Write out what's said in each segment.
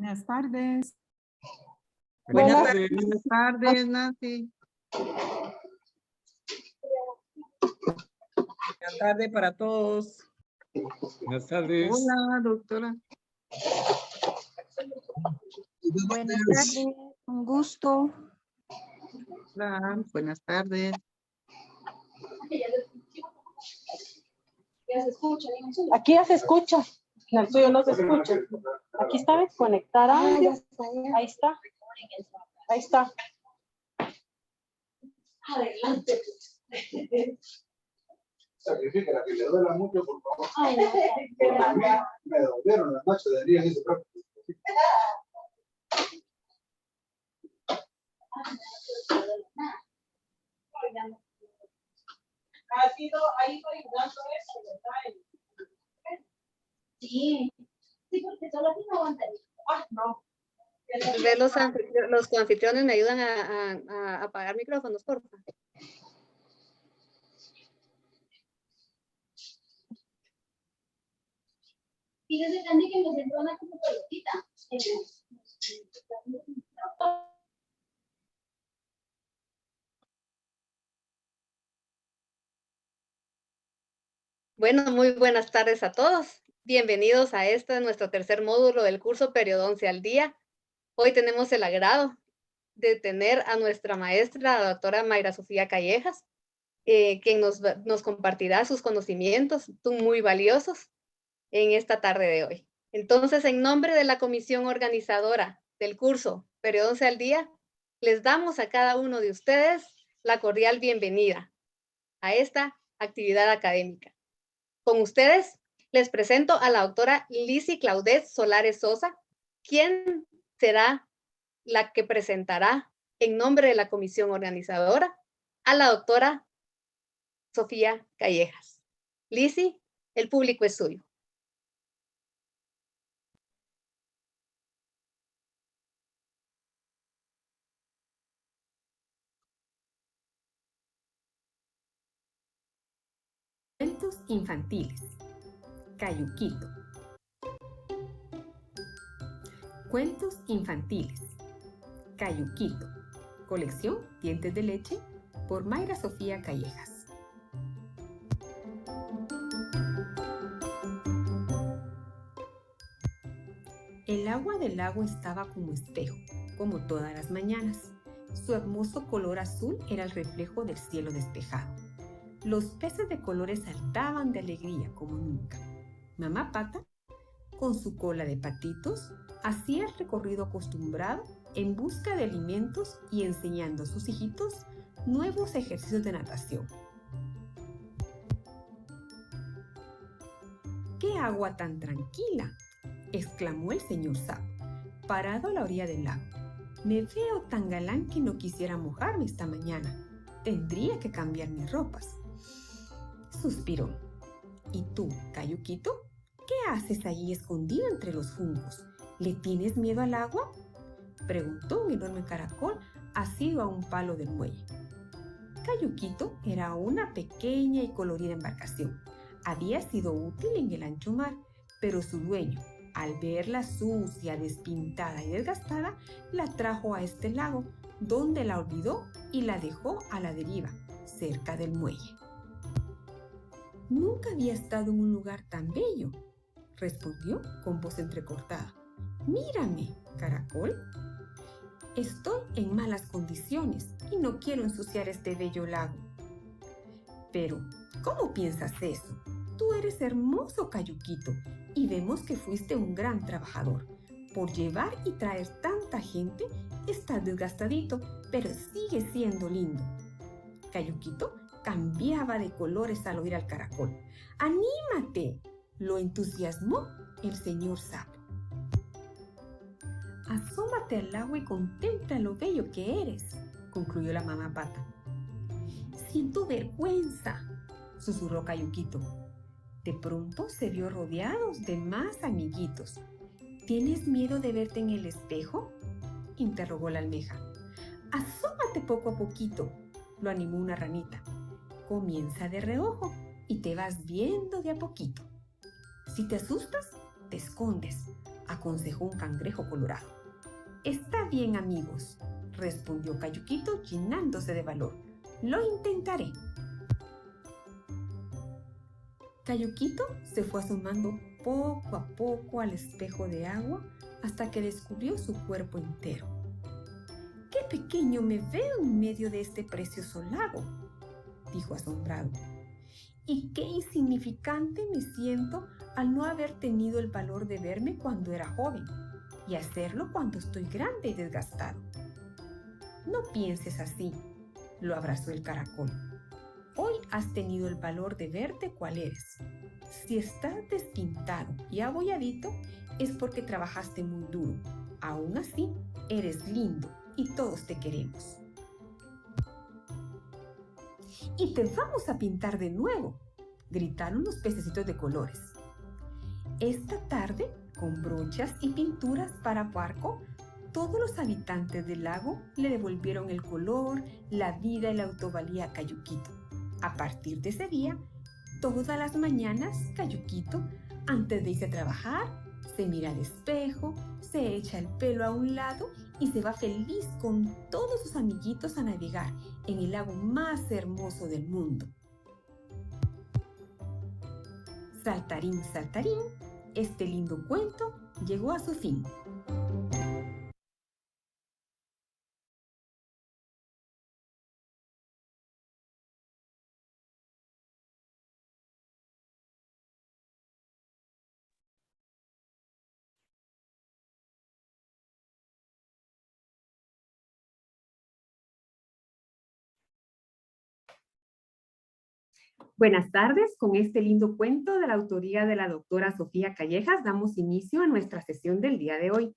Buenas tardes. Buenas tardes, Nancy. Buenas tardes para todos. Buenas tardes. Hola, doctora. Buenas tardes, un gusto. Hola, buenas tardes. Aquí ya se escucha. En el tuyo no se escucha. Aquí está, ¿ves? Conectar audio. Ahí está. Ahí está. Adelante. Sacrifica la que le duela mucho, por favor. Ay, no. Me dolieron las noches de día en ese propio. Ha sido ahí ayudando eso, ¿verdad? Sí, porque solo así no aguantaría. Ah, no. Tal vez los coanfitriones me ayudan a apagar micrófonos, por favor. Fíjese, Candy, que me siento una como pelotita. Bueno, muy buenas tardes a todos. Bienvenidos a nuestro tercer módulo del curso Periodoncia al Día. Hoy tenemos el agrado de tener a nuestra maestra, la doctora Mayra Sofía Callejas, quien nos compartirá sus conocimientos muy valiosos en esta tarde de hoy. Entonces, en nombre de la comisión organizadora del curso Periodoncia al Día, les damos a cada uno de ustedes la cordial bienvenida a esta actividad académica. Con ustedes, les presento a la doctora Lizy Claudette Solares Sosa, quien será la que presentará en nombre de la comisión organizadora a la doctora Sofía Callejas. Lizy, el público es suyo. Cuentos infantiles. Cayuquito. Cuentos infantiles. Cayuquito. Colección Dientes de Leche por Mayra Sofía Callejas. El agua del lago estaba como espejo, como todas las mañanas. Su hermoso color azul era el reflejo del cielo despejado. Los peces de colores saltaban de alegría como nunca. Mamá Pata, con su cola de patitos, hacía el recorrido acostumbrado en busca de alimentos y enseñando a sus hijitos nuevos ejercicios de natación. ¡Qué agua tan tranquila!, exclamó el señor Sapo, parado a la orilla del lago. Me veo tan galán que no quisiera mojarme esta mañana. Tendría que cambiar mis ropas. Suspiró. ¿Y tú, Cayuquito? ¿Qué haces allí escondido entre los juncos? ¿Le tienes miedo al agua?, preguntó un enorme caracol asido a un palo del muelle. Cayuquito era una pequeña y colorida embarcación. Había sido útil en el ancho mar, pero su dueño, al verla sucia, despintada y desgastada, la trajo a este lago, donde la olvidó y la dejó a la deriva, cerca del muelle. Nunca había estado en un lugar tan bello, respondió con voz entrecortada. Mírame, caracol. Estoy en malas condiciones y no quiero ensuciar este bello lago. Pero, ¿cómo piensas eso? Tú eres hermoso, Cayuquito, y vemos que fuiste un gran trabajador. Por llevar y traer tanta gente, estás desgastadito, pero sigues siendo lindo. Cayuquito cambiaba de colores al oír al caracol. ¡Anímate!, lo entusiasmó el señor Sapo. Asómate al agua y contempla lo bello que eres, concluyó la mamá Pata. Siento vergüenza, susurró Cayuquito. De pronto se vio rodeado de más amiguitos. ¿Tienes miedo de verte en el espejo?, interrogó la almeja. Asómate poco a poquito, lo animó una ranita. Comienza de reojo y te vas viendo de a poquito. Si te asustas, te escondes. aconsejó un cangrejo colorado. Está bien, amigos, respondió Cayuquito llenándose de valor. Lo intentaré. Cayuquito se fue asomando poco a poco al espejo de agua hasta que descubrió su cuerpo entero. ¡Qué pequeño me veo en medio de este precioso lago!, dijo asombrado. Y qué insignificante me siento al no haber tenido el valor de verme cuando era joven y hacerlo cuando estoy grande y desgastado. No pienses así, lo abrazó el caracol. Hoy has tenido el valor de verte cual eres. Si estás despintado y abolladito, es porque trabajaste muy duro. Aún así, eres lindo y todos te queremos. ¡Y te vamos a pintar de nuevo!, gritaron los pececitos de colores. Esta tarde, con brochas y pinturas para barco, todos los habitantes del lago le devolvieron el color, la vida y la autovalía a Cayuquito. A partir de ese día, todas las mañanas, Cayuquito, antes de irse a trabajar, se mira al espejo, se echa el pelo a un lado y se va feliz con todos sus amiguitos a navegar en el lago más hermoso del mundo. Saltarín, saltarín, este lindo cuento llegó a su fin. Buenas tardes, con este lindo cuento de la autoría de la doctora Sofía Callejas damos inicio a nuestra sesión del día de hoy.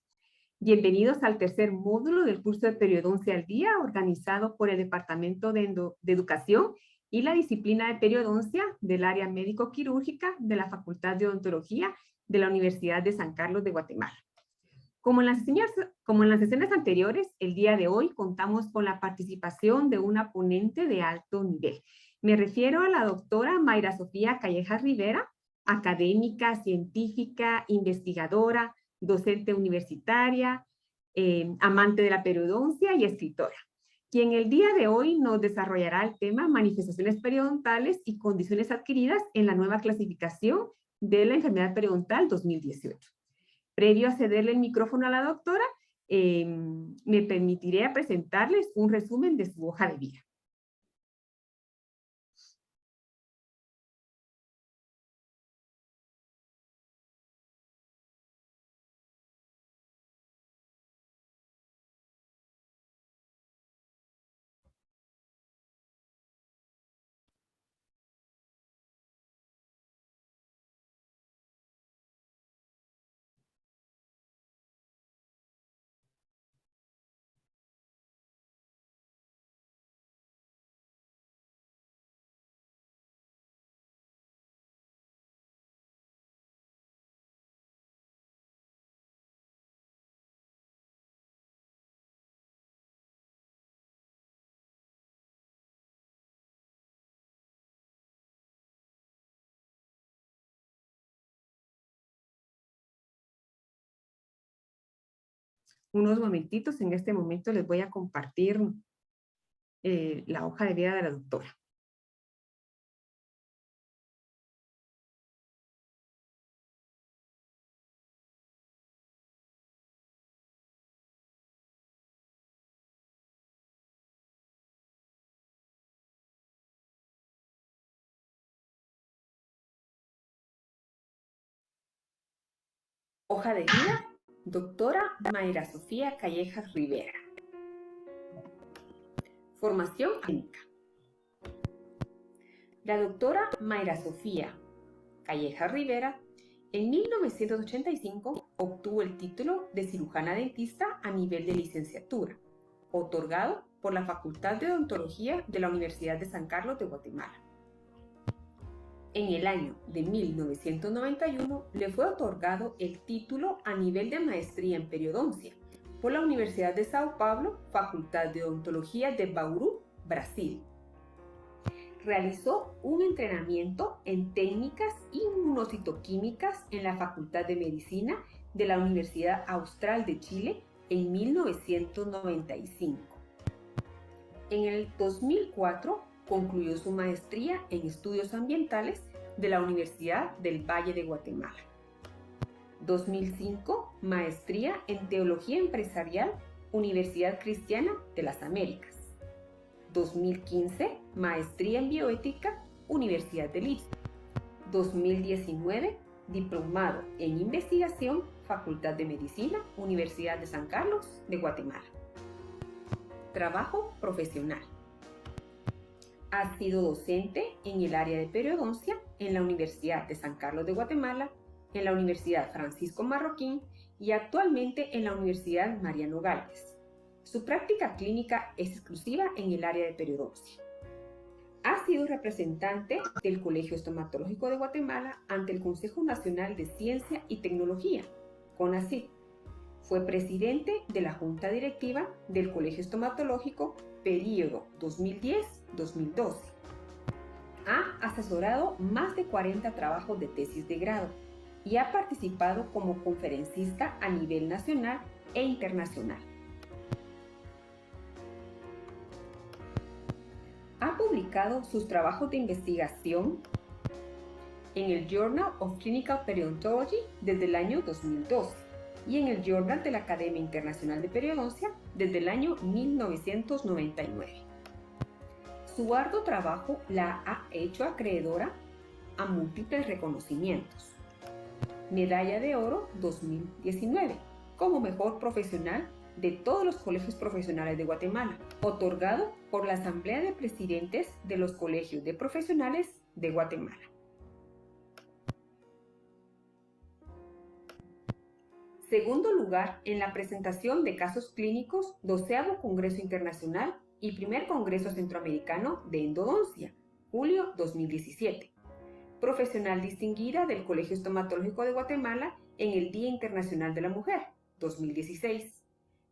Bienvenidos al tercer módulo del curso de Periodoncia al Día organizado por el Departamento de Educación y la disciplina de Periodoncia del área médico-quirúrgica de la Facultad de Odontología de la Universidad de San Carlos de Guatemala. Como en las sesiones anteriores, el día de hoy contamos con la participación de una ponente de alto nivel. Me refiero a la doctora Mayra Sofía Callejas Rivera, académica, científica, investigadora, docente universitaria, amante de la periodoncia y escritora, quien el día de hoy nos desarrollará el tema manifestaciones periodontales y condiciones adquiridas en la nueva clasificación de la enfermedad periodontal 2018. Previo a cederle el micrófono a la doctora, me permitiré presentarles un resumen de su hoja de vida. Unos momentitos, en este momento les voy a compartir la hoja de vida de la doctora. Hoja de vida, doctora Mayra Sofía Callejas Rivera. Formación académica. La doctora Mayra Sofía Callejas Rivera en 1985 obtuvo el título de cirujana dentista a nivel de licenciatura, otorgado por la Facultad de Odontología de la Universidad de San Carlos de Guatemala. En el año de 1991 le fue otorgado el título a nivel de maestría en periodoncia por la Universidad de Sao Paulo, Facultad de Odontología de Bauru, Brasil. Realizó un entrenamiento en técnicas inmunocitoquímicas en la Facultad de Medicina de la Universidad Austral de Chile en 1995. En el 2004 concluyó su maestría en Estudios Ambientales de la Universidad del Valle de Guatemala. 2005, maestría en Teología Empresarial, Universidad Cristiana de las Américas. 2015, maestría en Bioética, Universidad de Leeds. 2019, diplomado en Investigación, Facultad de Medicina, Universidad de San Carlos de Guatemala. Trabajo profesional. Ha sido docente en el área de periodoncia en la Universidad de San Carlos de Guatemala, en la Universidad Francisco Marroquín y actualmente en la Universidad Mariano Gálvez. Su práctica clínica es exclusiva en el área de periodoncia. Ha sido representante del Colegio Estomatológico de Guatemala ante el Consejo Nacional de Ciencia y Tecnología, CONACYT. Fue presidente de la Junta Directiva del Colegio Estomatológico período 2010-2012. Ha asesorado más de 40 trabajos de tesis de grado y ha participado como conferencista a nivel nacional e internacional. Ha publicado sus trabajos de investigación en el Journal of Clinical Periodontology desde el año 2012 y en el Journal de la Academia Internacional de Periodoncia desde el año 1999. Su arduo trabajo la ha hecho acreedora a múltiples reconocimientos. Medalla de Oro 2019 como mejor profesional de todos los colegios profesionales de Guatemala, otorgado por la Asamblea de Presidentes de los Colegios de Profesionales de Guatemala. Segundo lugar en la presentación de casos clínicos, 12º Congreso Internacional y primer Congreso Centroamericano de Endodoncia, julio 2017. Profesional distinguida del Colegio Estomatológico de Guatemala en el Día Internacional de la Mujer, 2016.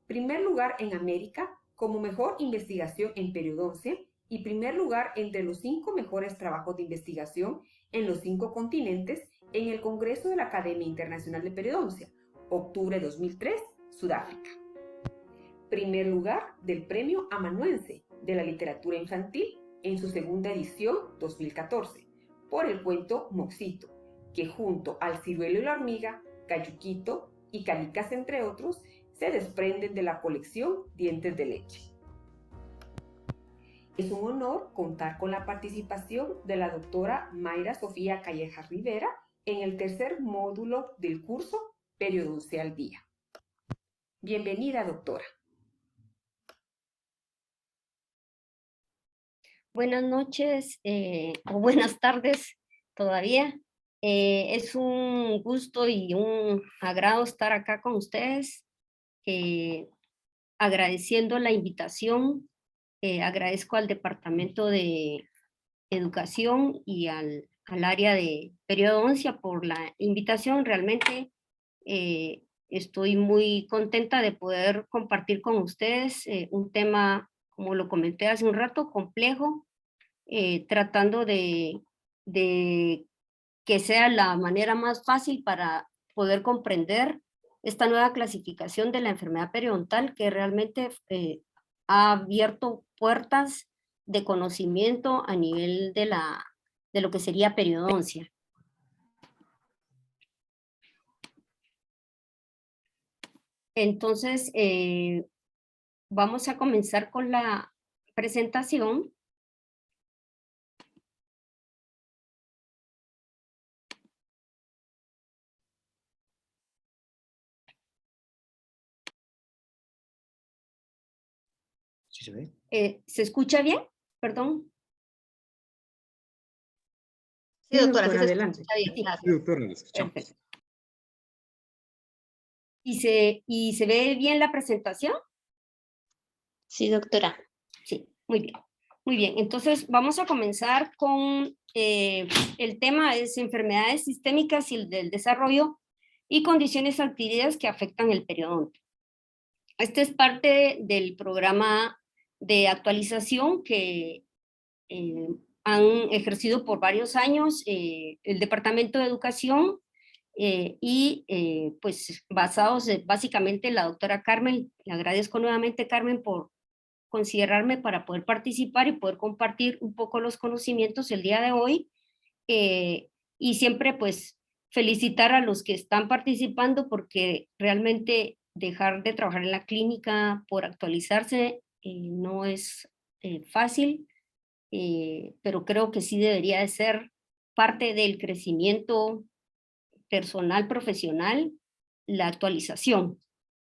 Primer lugar en América como mejor investigación en periodoncia y primer lugar entre los 5 mejores trabajos de investigación en los 5 continentes en el Congreso de la Academia Internacional de Periodoncia, octubre 2003, Sudáfrica. Primer lugar del Premio Amanuense de la Literatura Infantil en su segunda edición 2014, por el cuento Moxito, que junto al Ciruelo y la Hormiga, Cayuquito y Canicas, entre otros, se desprenden de la colección Dientes de Leche. Es un honor contar con la participación de la doctora Mayra Sofía Callejas Rivera en el tercer módulo del curso Periodoncia al Día. Bienvenida, doctora. Buenas noches o buenas tardes todavía. Es un gusto y un agrado estar acá con ustedes, agradeciendo la invitación. Agradezco al Departamento de Educación y al área de periodoncia por la invitación. Realmente estoy muy contenta de poder compartir con ustedes un tema, como lo comenté hace un rato, complejo, tratando de que sea la manera más fácil para poder comprender esta nueva clasificación de la enfermedad periodontal que realmente ha abierto puertas de conocimiento a nivel de lo que sería periodoncia. Entonces, vamos a comenzar con la presentación. ¿Sí se ve? ¿Se escucha bien? Perdón. Sí, doctora, adelante. Sí, doctora, la escuchamos. Perfecto. ¿Y se ve bien la presentación? Sí, doctora. Sí, muy bien. Muy bien, entonces vamos a comenzar con el tema es enfermedades sistémicas y el del desarrollo y condiciones adquiridas que afectan el periodonto. Este es parte del programa de actualización que han ejercido por varios años el Departamento de Educación Pues basados básicamente en la doctora Carmen, le agradezco nuevamente Carmen por considerarme para poder participar y poder compartir un poco los conocimientos el día de hoy, y siempre pues felicitar a los que están participando porque realmente dejar de trabajar en la clínica por actualizarse no es fácil, pero creo que sí debería de ser parte del crecimiento personal, profesional, la actualización.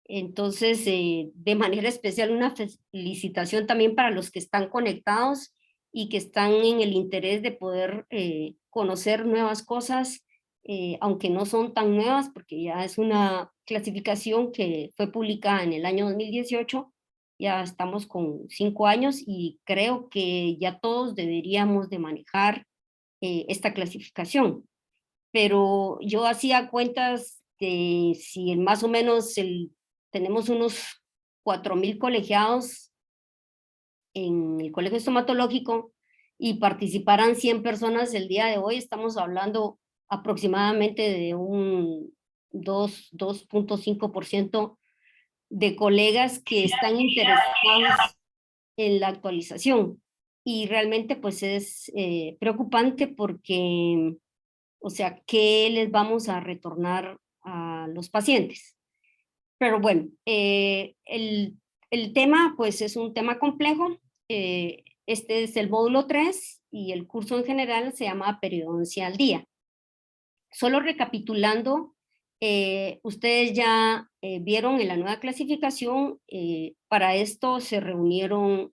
Entonces, de manera especial, una felicitación también para los que están conectados y que están en el interés de poder conocer nuevas cosas, aunque no son tan nuevas, porque ya es una clasificación que fue publicada en el año 2018, ya estamos con 5 años y creo que ya todos deberíamos de manejar esta clasificación. Pero yo hacía cuentas de si más o menos tenemos unos 4,000 colegiados en el colegio estomatológico y participaran 100 personas el día de hoy, estamos hablando aproximadamente de un 2.5% de colegas que están interesados en la actualización. Y realmente pues es preocupante porque, o sea, ¿qué les vamos a retornar a los pacientes? Pero bueno, el tema pues es un tema complejo. Este es el módulo 3 y el curso en general se llama Periodoncia al Día. Solo recapitulando, ustedes ya vieron en la nueva clasificación, para esto se reunieron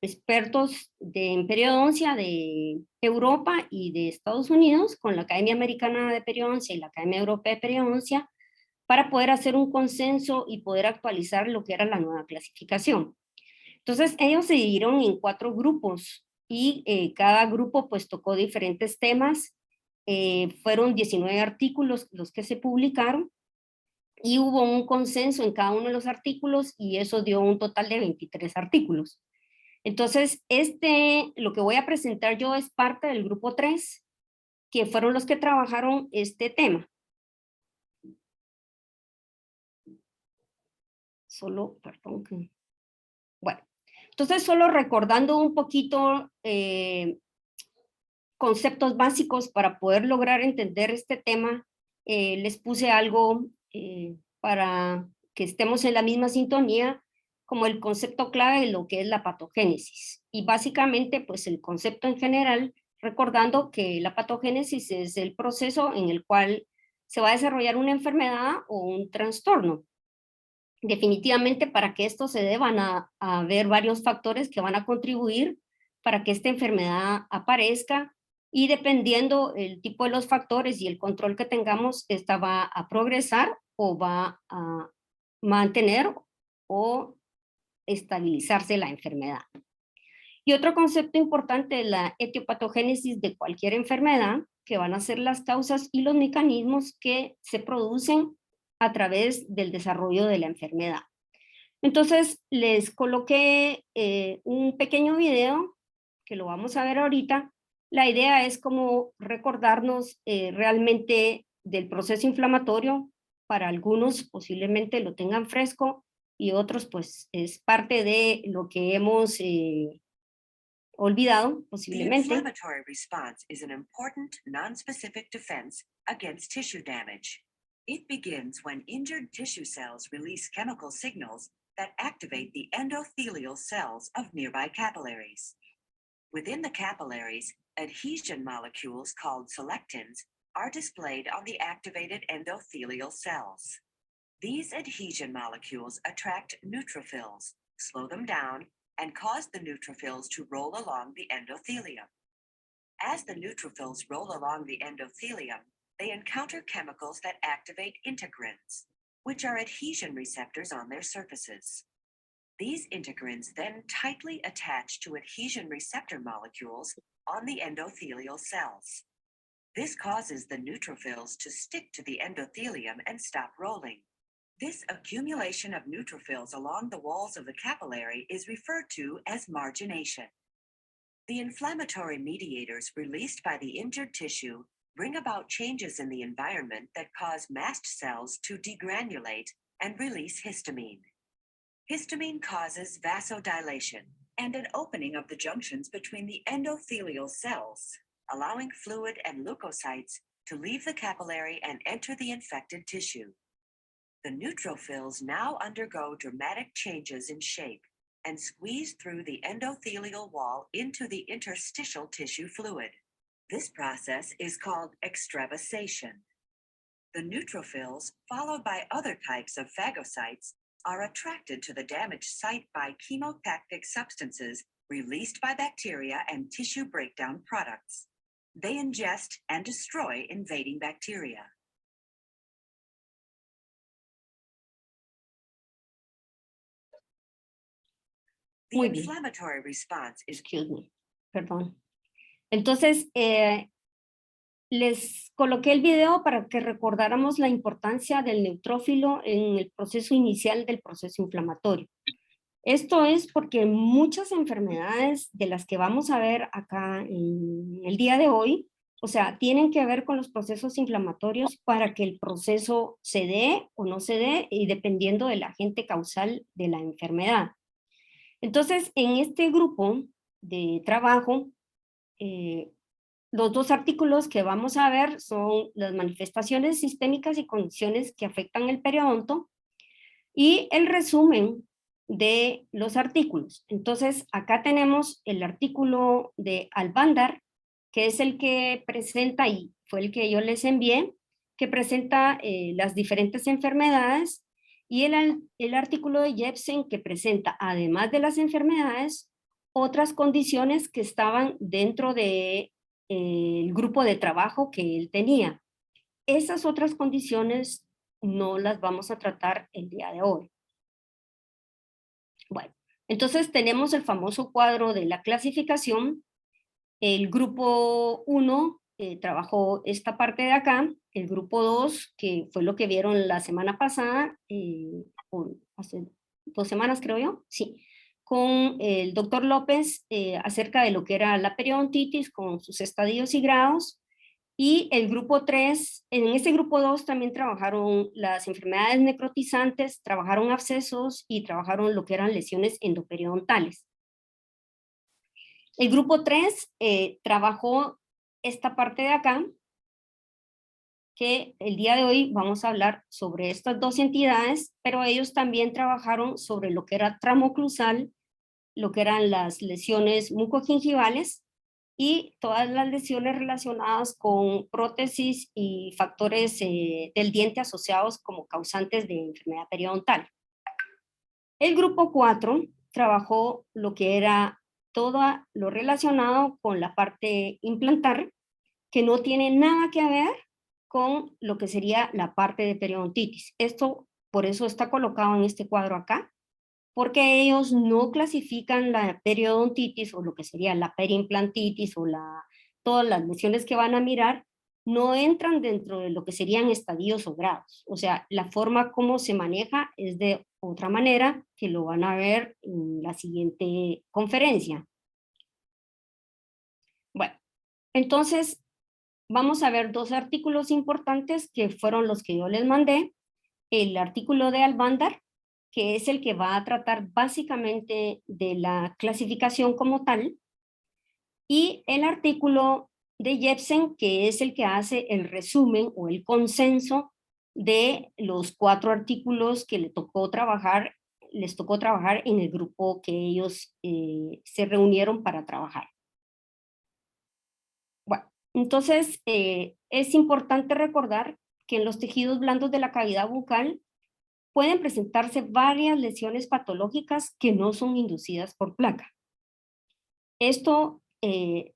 expertos en periodoncia de Europa y de Estados Unidos con la Academia Americana de Periodoncia y la Academia Europea de Periodoncia para poder hacer un consenso y poder actualizar lo que era la nueva clasificación. Entonces ellos se dividieron en 4 grupos y cada grupo pues tocó diferentes temas. Fueron 19 artículos los que se publicaron y hubo un consenso en cada uno de los artículos y eso dio un total de 23 artículos. Entonces, lo que voy a presentar yo es parte del grupo 3, que fueron los que trabajaron este tema. Bueno, entonces solo recordando un poquito conceptos básicos para poder lograr entender este tema, les puse algo para que estemos en la misma sintonía, como el concepto clave de lo que es la patogénesis. Y básicamente, pues el concepto en general, recordando que la patogénesis es el proceso en el cual se va a desarrollar una enfermedad o un trastorno. Definitivamente, para que esto se dé, van a haber varios factores que van a contribuir para que esta enfermedad aparezca, y dependiendo el tipo de los factores y el control que tengamos, esta va a progresar o va a mantener o estabilizarse la enfermedad. Y otro concepto importante es la etiopatogénesis de cualquier enfermedad, que van a ser las causas y los mecanismos que se producen a través del desarrollo de la enfermedad. Entonces, les coloqué un pequeño video que lo vamos a ver ahorita. La idea es como recordarnos realmente del proceso inflamatorio. Para algunos posiblemente lo tengan fresco y otros pues es parte de lo que hemos olvidado posiblemente. The inflammatory response is an important non-specific defense against tissue damage. It begins when injured tissue cells release chemical signals that activate the endothelial cells of nearby capillaries. Within the capillaries, adhesion molecules called selectins are displayed on the activated endothelial cells. These adhesion molecules attract neutrophils, slow them down, and cause the neutrophils to roll along the endothelium. As the neutrophils roll along the endothelium, they encounter chemicals that activate integrins, which are adhesion receptors on their surfaces. These integrins then tightly attach to adhesion receptor molecules on the endothelial cells. This causes the neutrophils to stick to the endothelium and stop rolling. This accumulation of neutrophils along the walls of the capillary is referred to as margination. The inflammatory mediators released by the injured tissue bring about changes in the environment that cause mast cells to degranulate and release histamine. Histamine causes vasodilation and an opening of the junctions between the endothelial cells, allowing fluid and leukocytes to leave the capillary and enter the infected tissue. The neutrophils now undergo dramatic changes in shape and squeeze through the endothelial wall into the interstitial tissue fluid. This process is called extravasation. The neutrophils, followed by other types of phagocytes, are attracted to the damaged site by chemotactic substances released by bacteria and tissue breakdown products. They ingest and destroy invading bacteria. The Muy bien. inflammatory response is Excuse me, perdón. Entonces, les coloqué el video para que recordáramos la importancia del neutrófilo en el proceso inicial del proceso inflamatorio. Esto es porque muchas enfermedades de las que vamos a ver acá en el día de hoy, o sea, tienen que ver con los procesos inflamatorios para que el proceso se dé o no se dé, y dependiendo del agente causal de la enfermedad. Entonces, en este grupo de trabajo, los dos artículos que vamos a ver son las manifestaciones sistémicas y condiciones que afectan el periodonto y el resumen de los artículos. Entonces, acá tenemos el artículo de Albandar, que es el que presenta, y fue el que yo les envié, que presenta las diferentes enfermedades, y el artículo de Jepsen, que presenta, además de las enfermedades, otras condiciones que estaban dentro de el grupo de trabajo que él tenía. Esas otras condiciones no las vamos a tratar el día de hoy. Bueno, entonces tenemos el famoso cuadro de la clasificación. El grupo 1 trabajó esta parte de acá, el grupo 2, que fue lo que vieron la semana pasada, hace 2 semanas creo yo, sí, con el doctor López acerca de lo que era la periodontitis con sus estadios y grados, y el grupo 3, en este grupo 2 también trabajaron las enfermedades necrotizantes, trabajaron abscesos y trabajaron lo que eran lesiones endoperidontales. El grupo 3 trabajó esta parte de acá, que el día de hoy vamos a hablar sobre estas dos entidades, pero ellos también trabajaron sobre lo que era tramo oclusal, lo que eran las lesiones mucogingivales y todas las lesiones relacionadas con prótesis y factores del diente asociados como causantes de enfermedad periodontal. El grupo 4 trabajó lo que era todo lo relacionado con la parte implantar, que no tiene nada que ver con lo que sería la parte de periodontitis. Esto, por eso está colocado en este cuadro acá, porque ellos no clasifican la periodontitis o lo que sería la periimplantitis o todas las lesiones que van a mirar, no entran dentro de lo que serían estadios o grados. O sea, la forma como se maneja es de otra manera, que lo van a ver en la siguiente conferencia. Bueno, entonces vamos a ver dos artículos importantes que fueron los que yo les mandé. El artículo de Albandar, que es el que va a tratar básicamente de la clasificación como tal, y el artículo de Jepsen, que es el que hace el resumen o el consenso de los 4 artículos que les tocó trabajar en el grupo que ellos se reunieron para trabajar. Bueno, entonces es importante recordar que en los tejidos blandos de la cavidad bucal pueden presentarse varias lesiones patológicas que no son inducidas por placa. Esto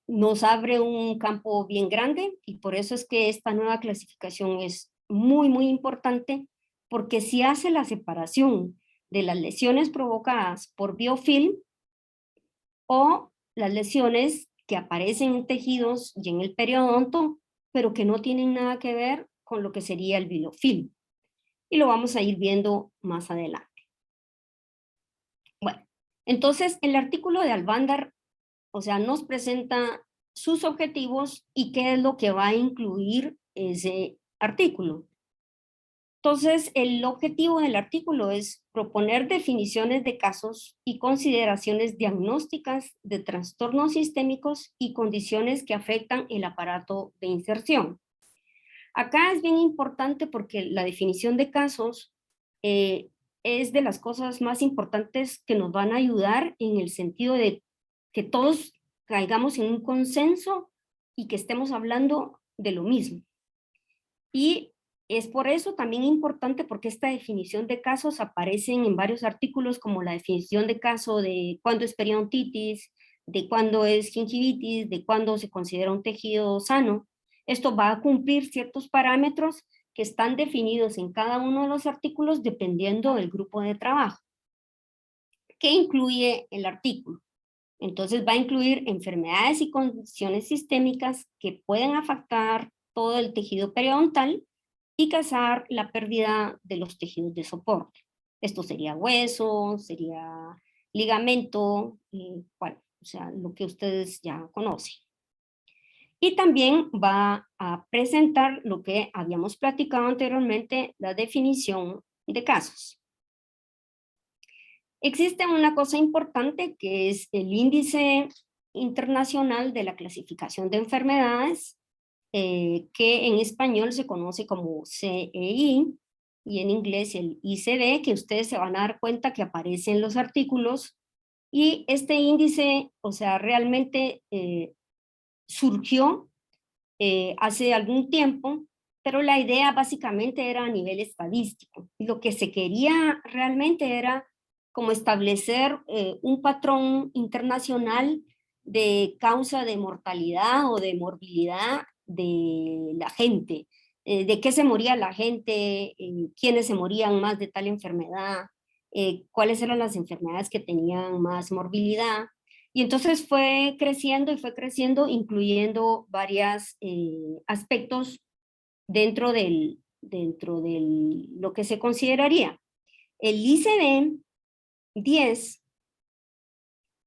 nos abre un campo bien grande y por eso es que esta nueva clasificación es muy, muy importante, porque si hace la separación de las lesiones provocadas por biofilm o las lesiones que aparecen en tejidos y en el periodonto, pero que no tienen nada que ver con lo que sería el biofilm. Y lo vamos a ir viendo más adelante. Bueno, entonces el artículo de Albandar, o sea, nos presenta sus objetivos y qué es lo que va a incluir ese artículo. Entonces, el objetivo del artículo es proponer definiciones de casos y consideraciones diagnósticas de trastornos sistémicos y condiciones que afectan el aparato de inserción. Acá es bien importante porque la definición de casos es de las cosas más importantes que nos van a ayudar en el sentido de que todos caigamos en un consenso y que estemos hablando de lo mismo. Y es por eso también importante porque esta definición de casos aparece en varios artículos, como la definición de caso de cuándo es periodontitis, de cuándo es gingivitis, de cuándo se considera un tejido sano. Esto va a cumplir ciertos parámetros que están definidos en cada uno de los artículos dependiendo del grupo de trabajo. ¿Qué incluye el artículo? Entonces va a incluir enfermedades y condiciones sistémicas que pueden afectar todo el tejido periodontal y causar la pérdida de los tejidos de soporte. Esto sería hueso, sería ligamento, bueno, o sea, lo que ustedes ya conocen. Y también va a presentar lo que habíamos platicado anteriormente, la definición de casos. Existe una cosa importante que es el índice internacional de la clasificación de enfermedades, que en español se conoce como CEI y en inglés el ICD, que ustedes se van a dar cuenta que aparece en los artículos. Y este índice, o sea, realmente surgió hace algún tiempo, pero la idea básicamente era a nivel estadístico. Y lo que se quería realmente era como establecer un patrón internacional de causa de mortalidad o de morbilidad de la gente, de qué se moría la gente, quiénes se morían más de tal enfermedad, cuáles eran las enfermedades que tenían más morbilidad. Y entonces fue creciendo y fue creciendo, incluyendo varios aspectos dentro de lo que se consideraría. El ICD-10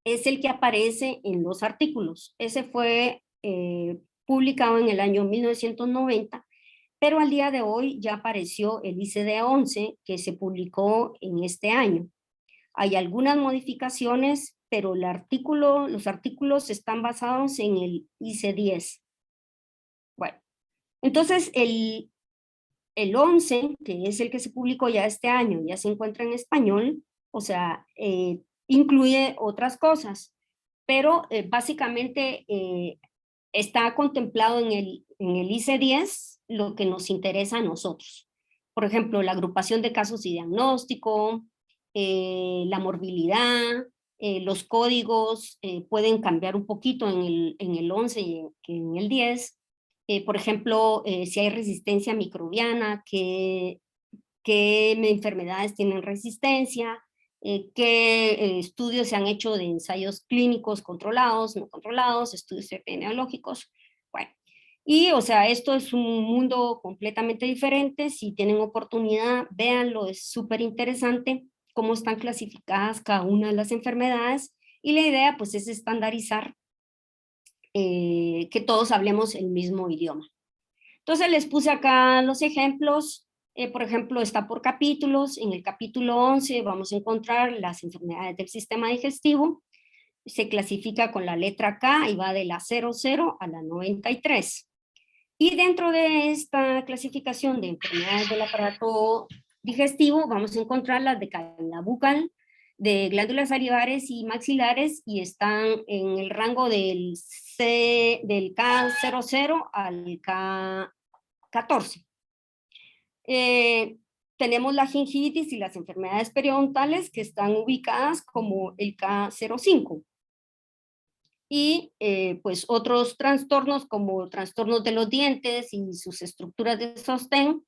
es el que aparece en los artículos. Ese fue publicado en el año 1990, pero al día de hoy ya apareció el ICD-11 que se publicó en este año. Hay algunas modificaciones, pero los artículos están basados en el ICD-10. Bueno, entonces el 11, que es el que se publicó ya este año, ya se encuentra en español, o sea, incluye otras cosas, pero básicamente está contemplado en el ICD-10 lo que nos interesa a nosotros. Por ejemplo, la agrupación de casos y diagnóstico, la morbilidad, los códigos pueden cambiar un poquito en el 11 que en el 10. Por ejemplo, si hay resistencia microbiana, qué enfermedades tienen resistencia, qué estudios se han hecho de ensayos clínicos controlados, no controlados, estudios epidemiológicos. Bueno, y o sea, esto es un mundo completamente diferente. Si tienen oportunidad, véanlo, es súper interesante cómo están clasificadas cada una de las enfermedades, y la idea pues es estandarizar que todos hablemos el mismo idioma. Entonces les puse acá los ejemplos. Por ejemplo, está por capítulos. En el capítulo 11 vamos a encontrar las enfermedades del sistema digestivo. Se clasifica con la letra K y va de la 00 a la 93. Y dentro de esta clasificación de enfermedades del aparato digestivo vamos a encontrar las de cavidad bucal, de glándulas salivares y maxilares, y están en el rango del K00 al K14. Tenemos la gingivitis y las enfermedades periodontales que están ubicadas como el K05. Y pues otros trastornos como trastornos de los dientes y sus estructuras de sostén.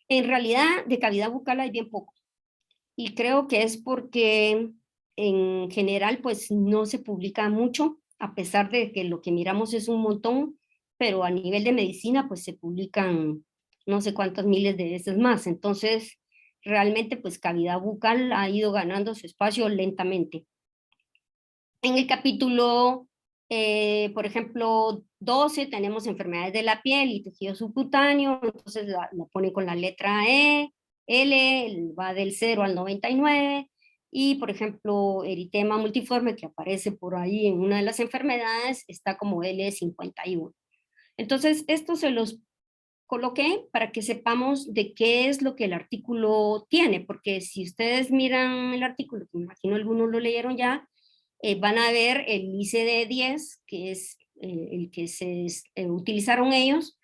En realidad de cavidad bucal hay bien poco. Y creo que es porque en general pues no se publica mucho, a pesar de que lo que miramos es un montón, pero a nivel de medicina pues se publican no sé cuántas miles de veces más. Entonces realmente pues cavidad bucal ha ido ganando su espacio lentamente. En el capítulo Por ejemplo, 12 tenemos enfermedades de la piel y tejido subcutáneo, entonces la pone con la letra E, L, va del 0 al 99, y por ejemplo, eritema multiforme que aparece por ahí en una de las enfermedades está como L51. Entonces, esto se los coloqué para que sepamos de qué es lo que el artículo tiene, porque si ustedes miran el artículo, que me imagino algunos lo leyeron ya, van a ver el ICD-10, que es el que se utilizaron ellos,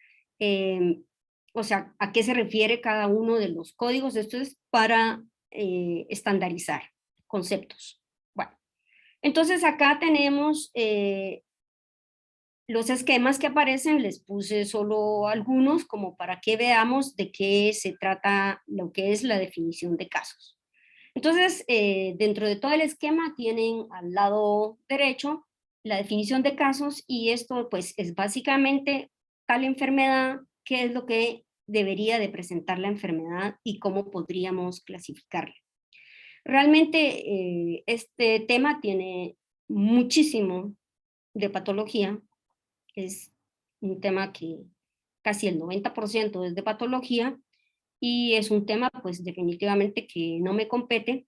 o sea, a qué se refiere cada uno de los códigos. Esto es para estandarizar conceptos. Bueno, entonces acá tenemos los esquemas que aparecen, les puse solo algunos como para que veamos de qué se trata lo que es la definición de casos. Entonces, dentro de todo el esquema tienen al lado derecho la definición de casos, y esto pues es básicamente tal enfermedad, qué es lo que debería de presentar la enfermedad y cómo podríamos clasificarla. Realmente este tema tiene muchísimo de patología, es un tema que casi el 90% es de patología, y es un tema pues definitivamente que no me compete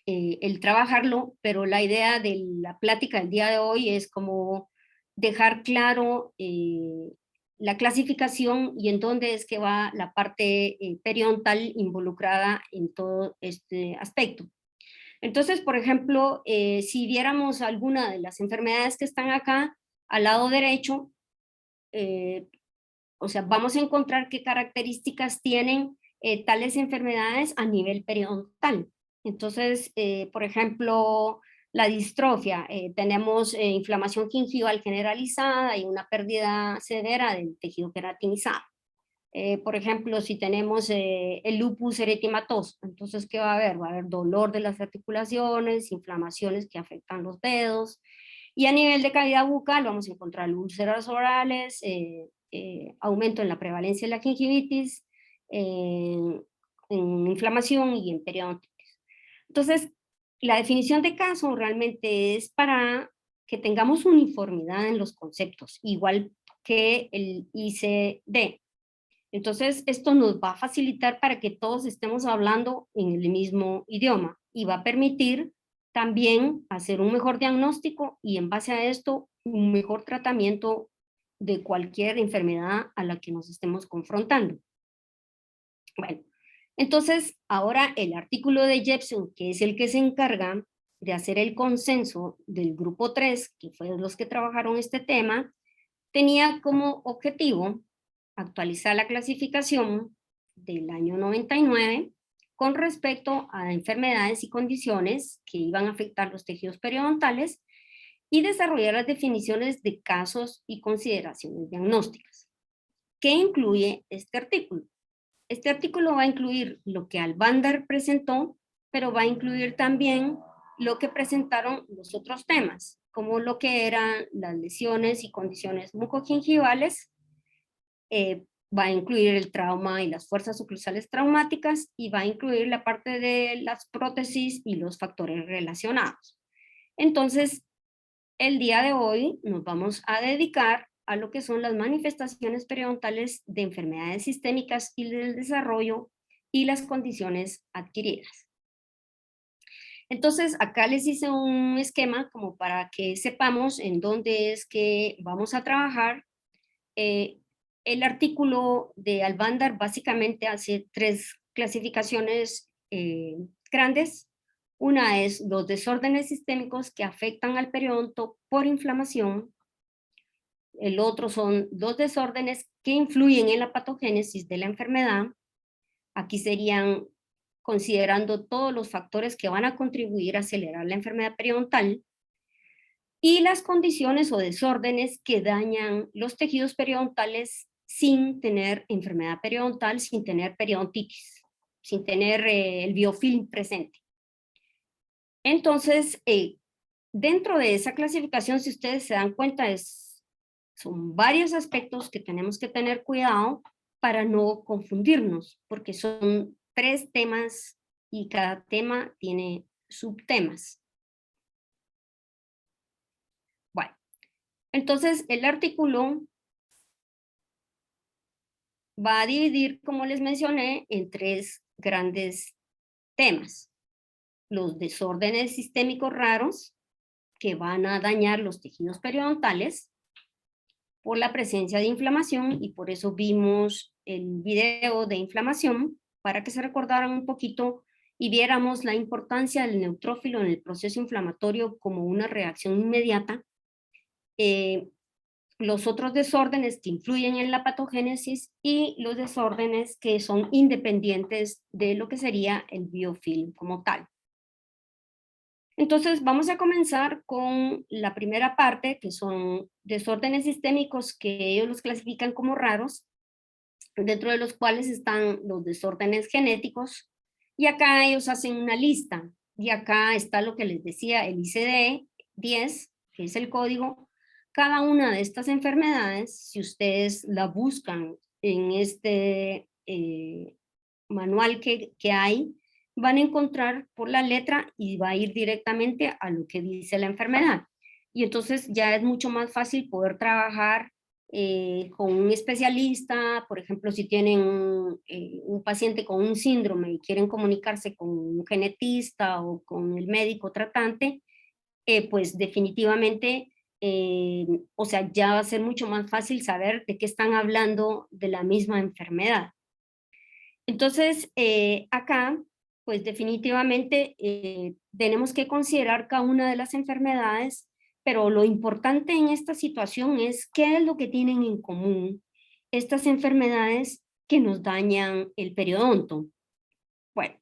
el trabajarlo, pero la idea de la plática del día de hoy es como dejar claro la clasificación y en dónde es que va la parte periodontal involucrada en todo este aspecto. Entonces, por ejemplo, si viéramos alguna de las enfermedades que están acá al lado derecho, o sea, vamos a encontrar qué características tienen tales enfermedades a nivel periodontal. Entonces, por ejemplo, la distrofia, tenemos inflamación gingival generalizada y una pérdida severa del tejido queratinizado. Por ejemplo, si tenemos el lupus eritematoso, entonces, ¿qué va a haber? Va a haber dolor de las articulaciones, inflamaciones que afectan los dedos, y a nivel de cavidad bucal vamos a encontrar úlceras orales, aumento en la prevalencia de la gingivitis, en inflamación y en periodontitis. Entonces, la definición de caso realmente es para que tengamos uniformidad en los conceptos, igual que el ICD. Entonces, esto nos va a facilitar para que todos estemos hablando en el mismo idioma y va a permitir también hacer un mejor diagnóstico y en base a esto un mejor tratamiento de cualquier enfermedad a la que nos estemos confrontando. Bueno, entonces ahora el artículo de Jepson, que es el que se encarga de hacer el consenso del grupo 3, que fue los que trabajaron este tema, tenía como objetivo actualizar la clasificación del año 99 con respecto a enfermedades y condiciones que iban a afectar los tejidos periodontales y desarrollar las definiciones de casos y consideraciones diagnósticas. ¿Qué incluye este artículo? Este artículo va a incluir lo que Alvander presentó, pero va a incluir también lo que presentaron los otros temas, como lo que eran las lesiones y condiciones mucogingivales, va a incluir el trauma y las fuerzas oclusales traumáticas, y va a incluir la parte de las prótesis y los factores relacionados. Entonces, el día de hoy nos vamos a dedicar a lo que son las manifestaciones periodontales de enfermedades sistémicas y del desarrollo y las condiciones adquiridas. Entonces, acá les hice un esquema como para que sepamos en dónde es que vamos a trabajar. El artículo de Alvander básicamente hace 3 clasificaciones grandes. Una es los desórdenes sistémicos que afectan al periodonto por inflamación. El otro son los desórdenes que influyen en la patogénesis de la enfermedad. Aquí serían considerando todos los factores que van a contribuir a acelerar la enfermedad periodontal. Y las condiciones o desórdenes que dañan los tejidos periodontales sin tener enfermedad periodontal, sin tener periodontitis, sin tener el biofilm presente. Entonces, dentro de esa clasificación, si ustedes se dan cuenta, son varios aspectos que tenemos que tener cuidado para no confundirnos, porque son 3 temas y cada tema tiene subtemas. Bueno, Entonces, el artículo va a dividir, como les mencioné, en 3 grandes temas. Los desórdenes sistémicos raros, que van a dañar los tejidos periodontales por la presencia de inflamación, y por eso vimos el video de inflamación, para que se recordaran un poquito y viéramos la importancia del neutrófilo en el proceso inflamatorio como una reacción inmediata. Los otros desórdenes que influyen en la patogénesis y los desórdenes que son independientes de lo que sería el biofilm como tal. Entonces vamos a comenzar con la primera parte, que son desórdenes sistémicos que ellos los clasifican como raros, dentro de los cuales están los desórdenes genéticos, y acá ellos hacen una lista, y acá está lo que les decía, el ICD-10, que es el código. Cada una de estas enfermedades, si ustedes la buscan en este manual que hay, van a encontrar por la letra y va a ir directamente a lo que dice la enfermedad. Y entonces ya es mucho más fácil poder trabajar con un especialista. Por ejemplo, si tienen un paciente con un síndrome y quieren comunicarse con un genetista o con el médico tratante, pues definitivamente, o sea, ya va a ser mucho más fácil saber de qué están hablando de la misma enfermedad. Entonces, acá, pues definitivamente tenemos que considerar cada una de las enfermedades, pero lo importante en esta situación es qué es lo que tienen en común estas enfermedades que nos dañan el periodonto. Bueno,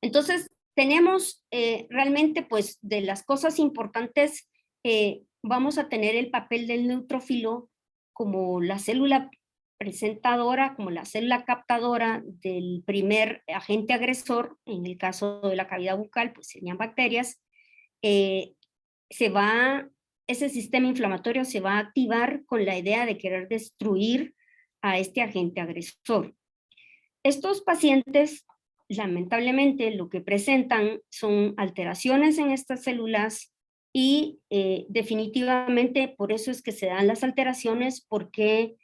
entonces tenemos realmente, pues, de las cosas importantes, vamos a tener el papel del neutrófilo como la célula presentadora, como la célula captadora del primer agente agresor. En el caso de la cavidad bucal, pues serían bacterias. Ese sistema inflamatorio se va a activar con la idea de querer destruir a este agente agresor. Estos pacientes, lamentablemente, lo que presentan son alteraciones en estas células y definitivamente por eso es que se dan las alteraciones, porque,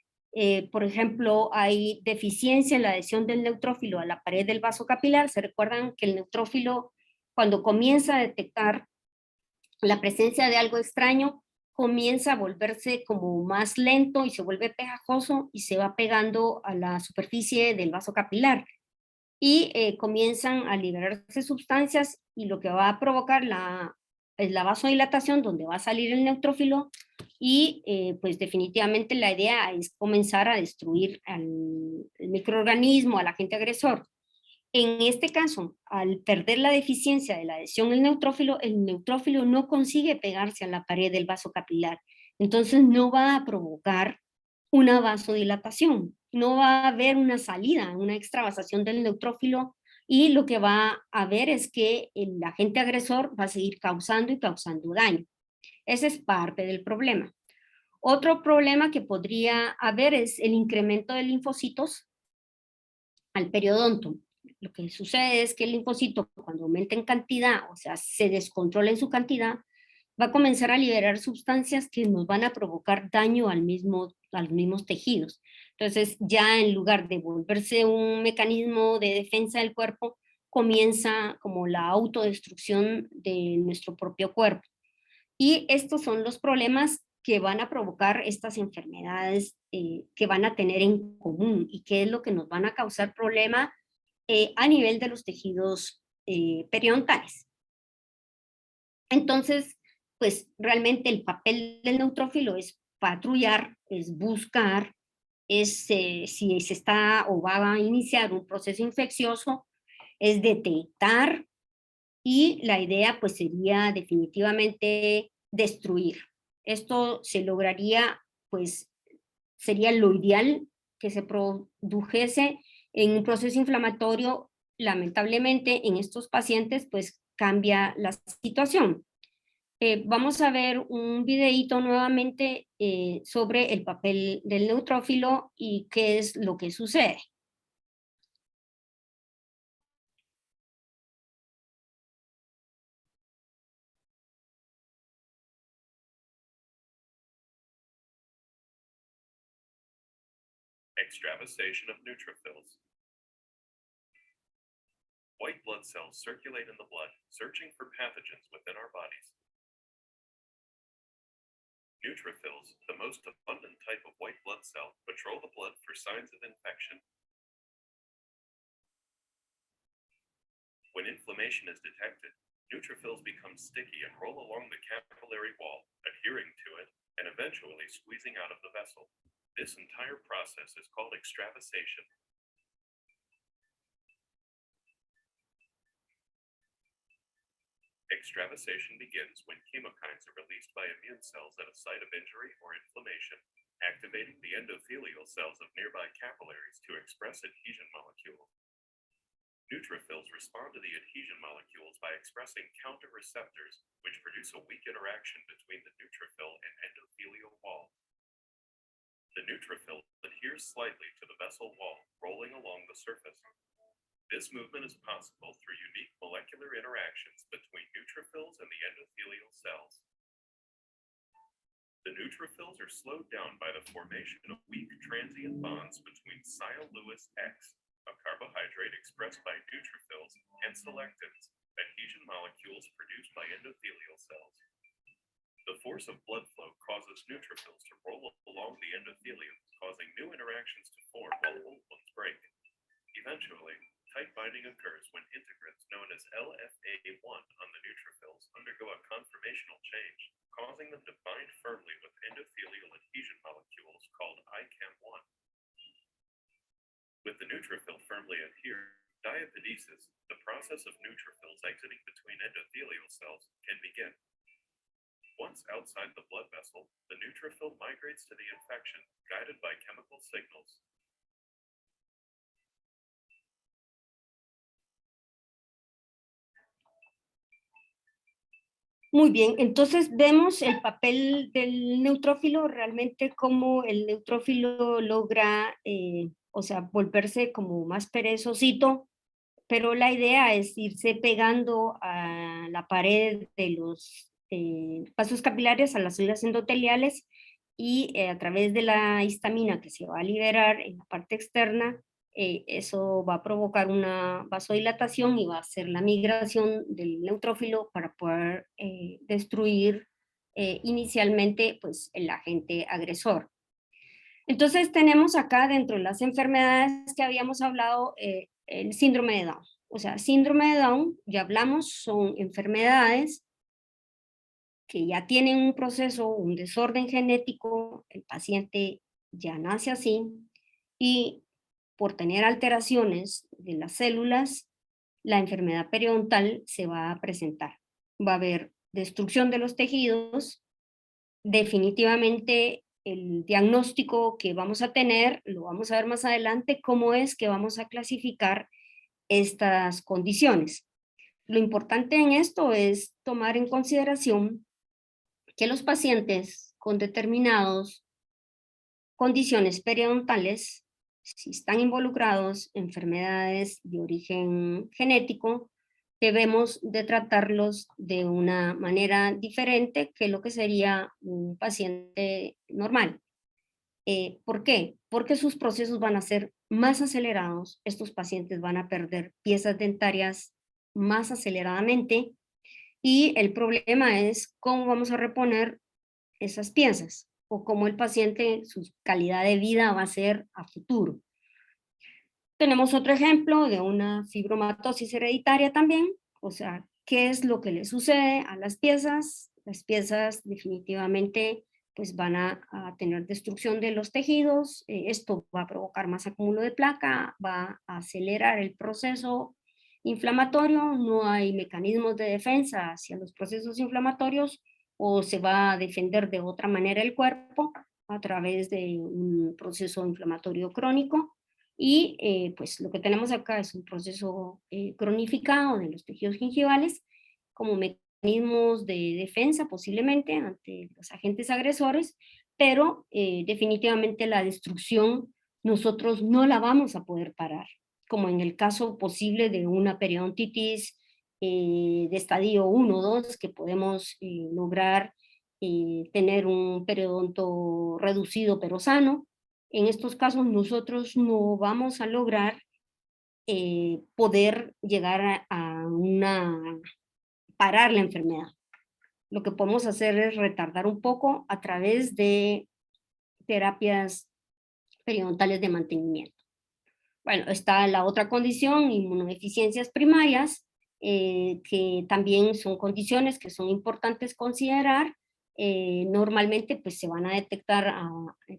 por ejemplo, hay deficiencia en la adhesión del neutrófilo a la pared del vaso capilar. Se recuerdan que el neutrófilo, cuando comienza a detectar la presencia de algo extraño, comienza a volverse como más lento y se vuelve pegajoso y se va pegando a la superficie del vaso capilar. Y comienzan a liberarse sustancias, y lo que va a provocar es la vasodilatación, donde va a salir el neutrófilo, y pues definitivamente la idea es comenzar a destruir al microorganismo, al agente agresor. En este caso, al perder la deficiencia de la adhesión el neutrófilo no consigue pegarse a la pared del vaso capilar. Entonces no va a provocar una vasodilatación, no va a haber una salida, una extravasación del neutrófilo, y lo que va a haber es que el agente agresor va a seguir causando y causando daño. Ese es parte del problema. Otro problema que podría haber es el incremento de linfocitos al periodonto. Lo que sucede es que el linfocito, cuando aumenta en cantidad, o sea, se descontrola en su cantidad, va a comenzar a liberar sustancias que nos van a provocar daño a los mismos tejidos. Entonces, ya en lugar de volverse un mecanismo de defensa del cuerpo, comienza como la autodestrucción de nuestro propio cuerpo. Y estos son los problemas que van a provocar estas enfermedades que van a tener en común, y qué es lo que nos van a causar problema a nivel de los tejidos periodontales. Entonces, pues realmente el papel del neutrófilo es patrullar, es buscar, es si se está o va a iniciar un proceso infeccioso, es detectar, y la idea pues sería definitivamente destruir. Esto se lograría, pues sería lo ideal, que se produjese en un proceso inflamatorio. Lamentablemente en estos pacientes pues cambia la situación. Vamos a ver un videíto nuevamente sobre el papel del neutrófilo y qué es lo que sucede. Extravasation of neutrophils. White blood cells circulate in the blood, searching for pathogens within our bodies. Neutrophils, the most abundant type of white blood cell, patrol the blood for signs of infection. When inflammation is detected, neutrophils become sticky and roll along the capillary wall, adhering to it, and eventually squeezing out of the vessel. This entire process is called extravasation. Extravasation begins when chemokines are released by immune cells at a site of injury or inflammation, activating the endothelial cells of nearby capillaries to express adhesion molecules. Neutrophils respond to the adhesion molecules by expressing counter receptors, which produce a weak interaction between the neutrophil and endothelial wall. The neutrophil adheres slightly to the vessel wall, rolling along the surface. This movement is possible through unique molecular interactions between neutrophils and the endothelial cells. The neutrophils are slowed down by the formation of weak transient bonds between Sial-Lewis X, a carbohydrate expressed by neutrophils, and selectins, adhesion molecules produced by endothelial cells. The force of blood flow causes neutrophils to roll along the endothelium, causing new interactions to form while old ones break. Eventually, tight binding occurs when integrants known as LFA1 on the neutrophils undergo a conformational change, causing them to bind firmly with endothelial adhesion molecules called ICAM1. With the neutrophil firmly adhered, diapedesis, the process of neutrophils exiting between endothelial cells, can begin. Once outside the blood vessel, the neutrophil migrates to the infection, guided by chemical signals. Muy bien, entonces vemos el papel del neutrófilo, realmente cómo el neutrófilo logra, o sea, volverse como más perezosito, pero la idea es irse pegando a la pared de los vasos capilares, a las células endoteliales, y a través de la histamina que se va a liberar en la parte externa, eso va a provocar una vasodilatación y va a hacer la migración del neutrófilo para poder destruir inicialmente pues, el agente agresor. Entonces tenemos acá dentro de las enfermedades que habíamos hablado el síndrome de Down. O sea, síndrome de Down, ya hablamos, son enfermedades que ya tienen un proceso, un desorden genético, el paciente ya nace así, y por tener alteraciones de las células, la enfermedad periodontal se va a presentar. Va a haber destrucción de los tejidos, definitivamente el diagnóstico que vamos a tener, lo vamos a ver más adelante, cómo es que vamos a clasificar estas condiciones. Lo importante en esto es tomar en consideración que los pacientes con determinadas condiciones periodontales, si están involucrados en enfermedades de origen genético, debemos de tratarlos de una manera diferente que lo que sería un paciente normal. ¿Por qué? Porque sus procesos van a ser más acelerados, estos pacientes van a perder piezas dentarias más aceleradamente, y el problema es cómo vamos a reponer esas piezas o cómo el paciente, su calidad de vida va a ser a futuro. Tenemos otro ejemplo de una fibromatosis hereditaria también, o sea, ¿qué es lo que le sucede a las piezas? Las piezas definitivamente pues van a tener destrucción de los tejidos, esto va a provocar más acúmulo de placa, va a acelerar el proceso inflamatorio, no hay mecanismos de defensa hacia los procesos inflamatorios, o se va a defender de otra manera el cuerpo a través de un proceso inflamatorio crónico, y pues lo que tenemos acá es un proceso cronificado de los tejidos gingivales como mecanismos de defensa posiblemente ante los agentes agresores, pero definitivamente la destrucción nosotros no la vamos a poder parar, como en el caso posible de una periodontitis de estadio 1 o 2, que podemos lograr tener un periodonto reducido pero sano, En estos casos nosotros no vamos a lograr poder llegar parar la enfermedad. Lo que podemos hacer es retardar un poco a través de terapias periodontales de mantenimiento. Bueno, está la otra condición, inmunodeficiencias primarias, que también son condiciones que son importantes considerar. Normalmente pues se van a detectar,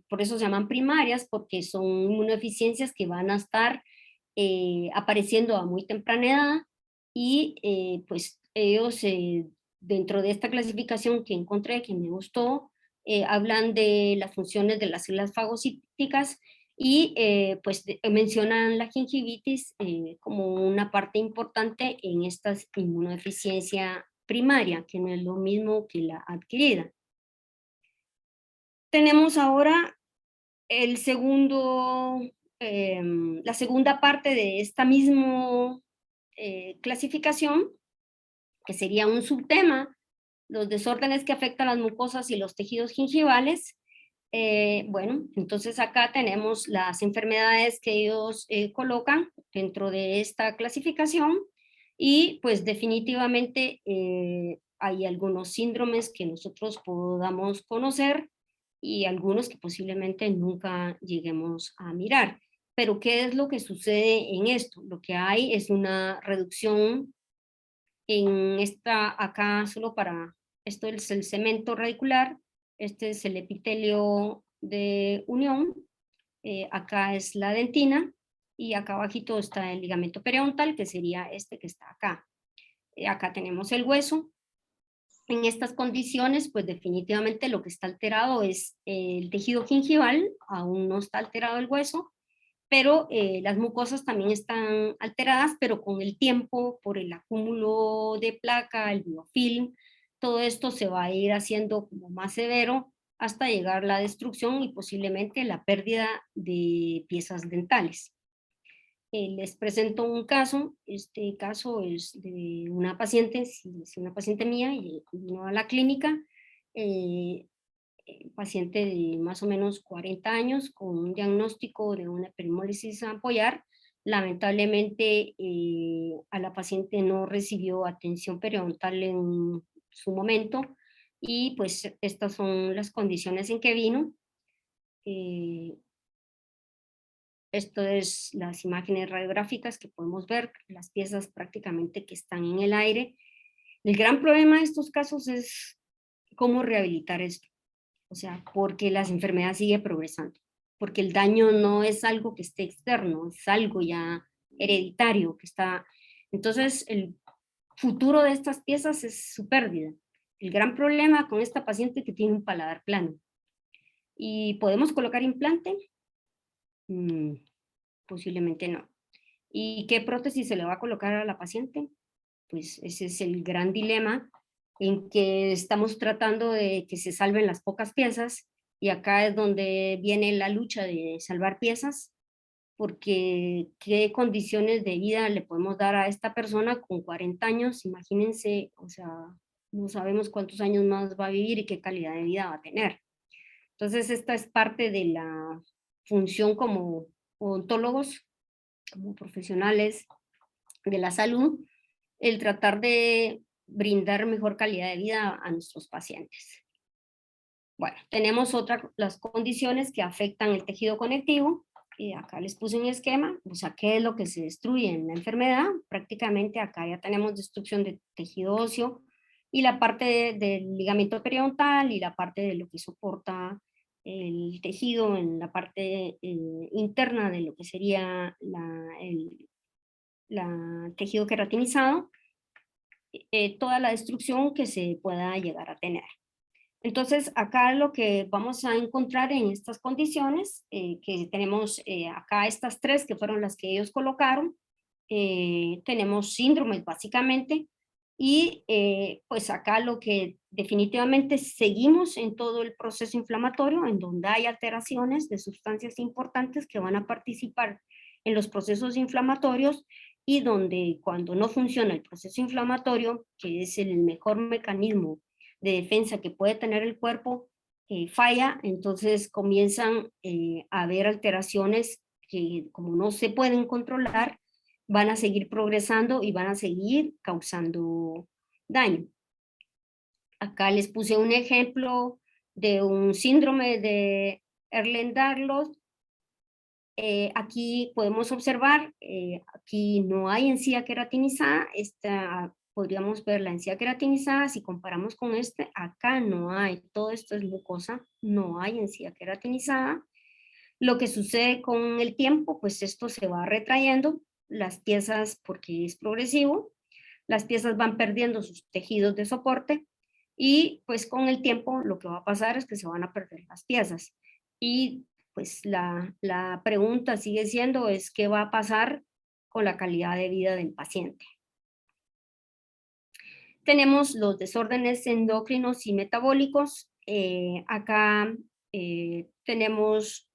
por eso se llaman primarias, porque son inmunodeficiencias que van a estar apareciendo a muy temprana edad y pues ellos dentro de esta clasificación que encontré, que me gustó, hablan de las funciones de las células fagocíticas y pues mencionan la gingivitis como una parte importante en esta inmunodeficiencia primaria, que no es lo mismo que la adquirida. Tenemos ahora la segunda parte de esta misma clasificación, que sería un subtema, los desórdenes que afectan las mucosas y los tejidos gingivales. Bueno, entonces acá tenemos las enfermedades que ellos colocan dentro de esta clasificación y pues definitivamente hay algunos síndromes que nosotros podamos conocer y algunos que posiblemente nunca lleguemos a mirar. Pero ¿qué es lo que sucede en esto? Lo que hay es una reducción en acá solo para, esto es el cemento radicular, este es el epitelio de unión, acá es la dentina, y acá abajito está el ligamento periodontal, que sería este que está acá. Acá tenemos el hueso. En estas condiciones, pues definitivamente lo que está alterado es el tejido gingival, aún no está alterado el hueso, pero las mucosas también están alteradas, pero con el tiempo, por el acúmulo de placa, el biofilm, todo esto se va a ir haciendo como más severo hasta llegar a la destrucción y posiblemente la pérdida de piezas dentales. Les presento un caso, este caso es de una paciente, es una paciente mía y vino a la clínica, paciente de más o menos 40 años con un diagnóstico de una epidermólisis ampollar. Lamentablemente a la paciente no recibió atención periodontal en su momento y pues estas son las condiciones en que vino. Esto es las imágenes radiográficas que podemos ver, las piezas prácticamente que están en el aire. El gran problema de estos casos es cómo rehabilitar esto. O sea, porque la enfermedad sigue progresando, porque el daño no es algo que esté externo, es algo ya hereditario que está. Entonces, el futuro de estas piezas es su pérdida. El gran problema con esta paciente es que tiene un paladar plano. ¿Y podemos colocar implante? Posiblemente no. ¿Y qué prótesis se le va a colocar a la paciente? Pues ese es el gran dilema en que estamos tratando de que se salven las pocas piezas, y acá es donde viene la lucha de salvar piezas, porque qué condiciones de vida le podemos dar a esta persona con 40 años, imagínense, o sea, no sabemos cuántos años más va a vivir y qué calidad de vida va a tener. Entonces esta es parte de la función como odontólogos, como profesionales de la salud, el tratar de brindar mejor calidad de vida a nuestros pacientes. Bueno, tenemos las condiciones que afectan el tejido conectivo, y acá les puse un esquema, o sea, qué es lo que se destruye en la enfermedad. Prácticamente acá ya tenemos destrucción de tejido óseo, y la parte del ligamento periodontal, y la parte de lo que soporta el tejido en la parte interna de lo que sería el tejido queratinizado, toda la destrucción que se pueda llegar a tener. Entonces, acá lo que vamos a encontrar en estas condiciones, que tenemos acá estas tres que fueron las que ellos colocaron, tenemos síndromes básicamente, y pues acá lo que definitivamente seguimos en todo el proceso inflamatorio, en donde hay alteraciones de sustancias importantes que van a participar en los procesos inflamatorios, y donde cuando no funciona el proceso inflamatorio, que es el mejor mecanismo de defensa que puede tener el cuerpo, falla, entonces comienzan a haber alteraciones que, como no se pueden controlar, van a seguir progresando y van a seguir causando daño. Acá les puse un ejemplo de un síndrome de Ehlers-Danlos. Aquí podemos observar, aquí no hay encía queratinizada. Podríamos ver la encía queratinizada. Si comparamos con acá no hay, todo esto es mucosa, no hay encía queratinizada. Lo que sucede con el tiempo, pues esto se va retrayendo, las piezas, porque es progresivo, las piezas van perdiendo sus tejidos de soporte y pues con el tiempo lo que va a pasar es que se van a perder las piezas. Y pues la pregunta sigue siendo es qué va a pasar con la calidad de vida del paciente. Tenemos los desórdenes endocrinos y metabólicos. Acá tenemos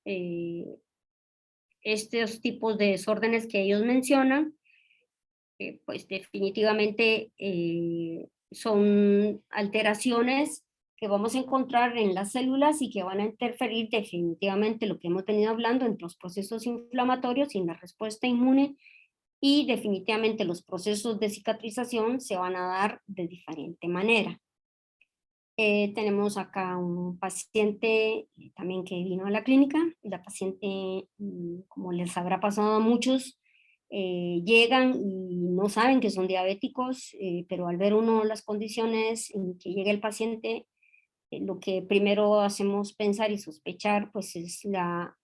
estos tipos de desórdenes que ellos mencionan. Pues definitivamente son alteraciones que vamos a encontrar en las células y que van a interferir definitivamente lo que hemos venido hablando entre los procesos inflamatorios y la respuesta inmune, y definitivamente los procesos de cicatrización se van a dar de diferente manera. Tenemos acá un paciente también que vino a la clínica. La paciente, como les habrá pasado a muchos, llegan y no saben que son diabéticos, pero al ver uno las condiciones en que llega el paciente, lo que primero hacemos pensar y sospechar pues es la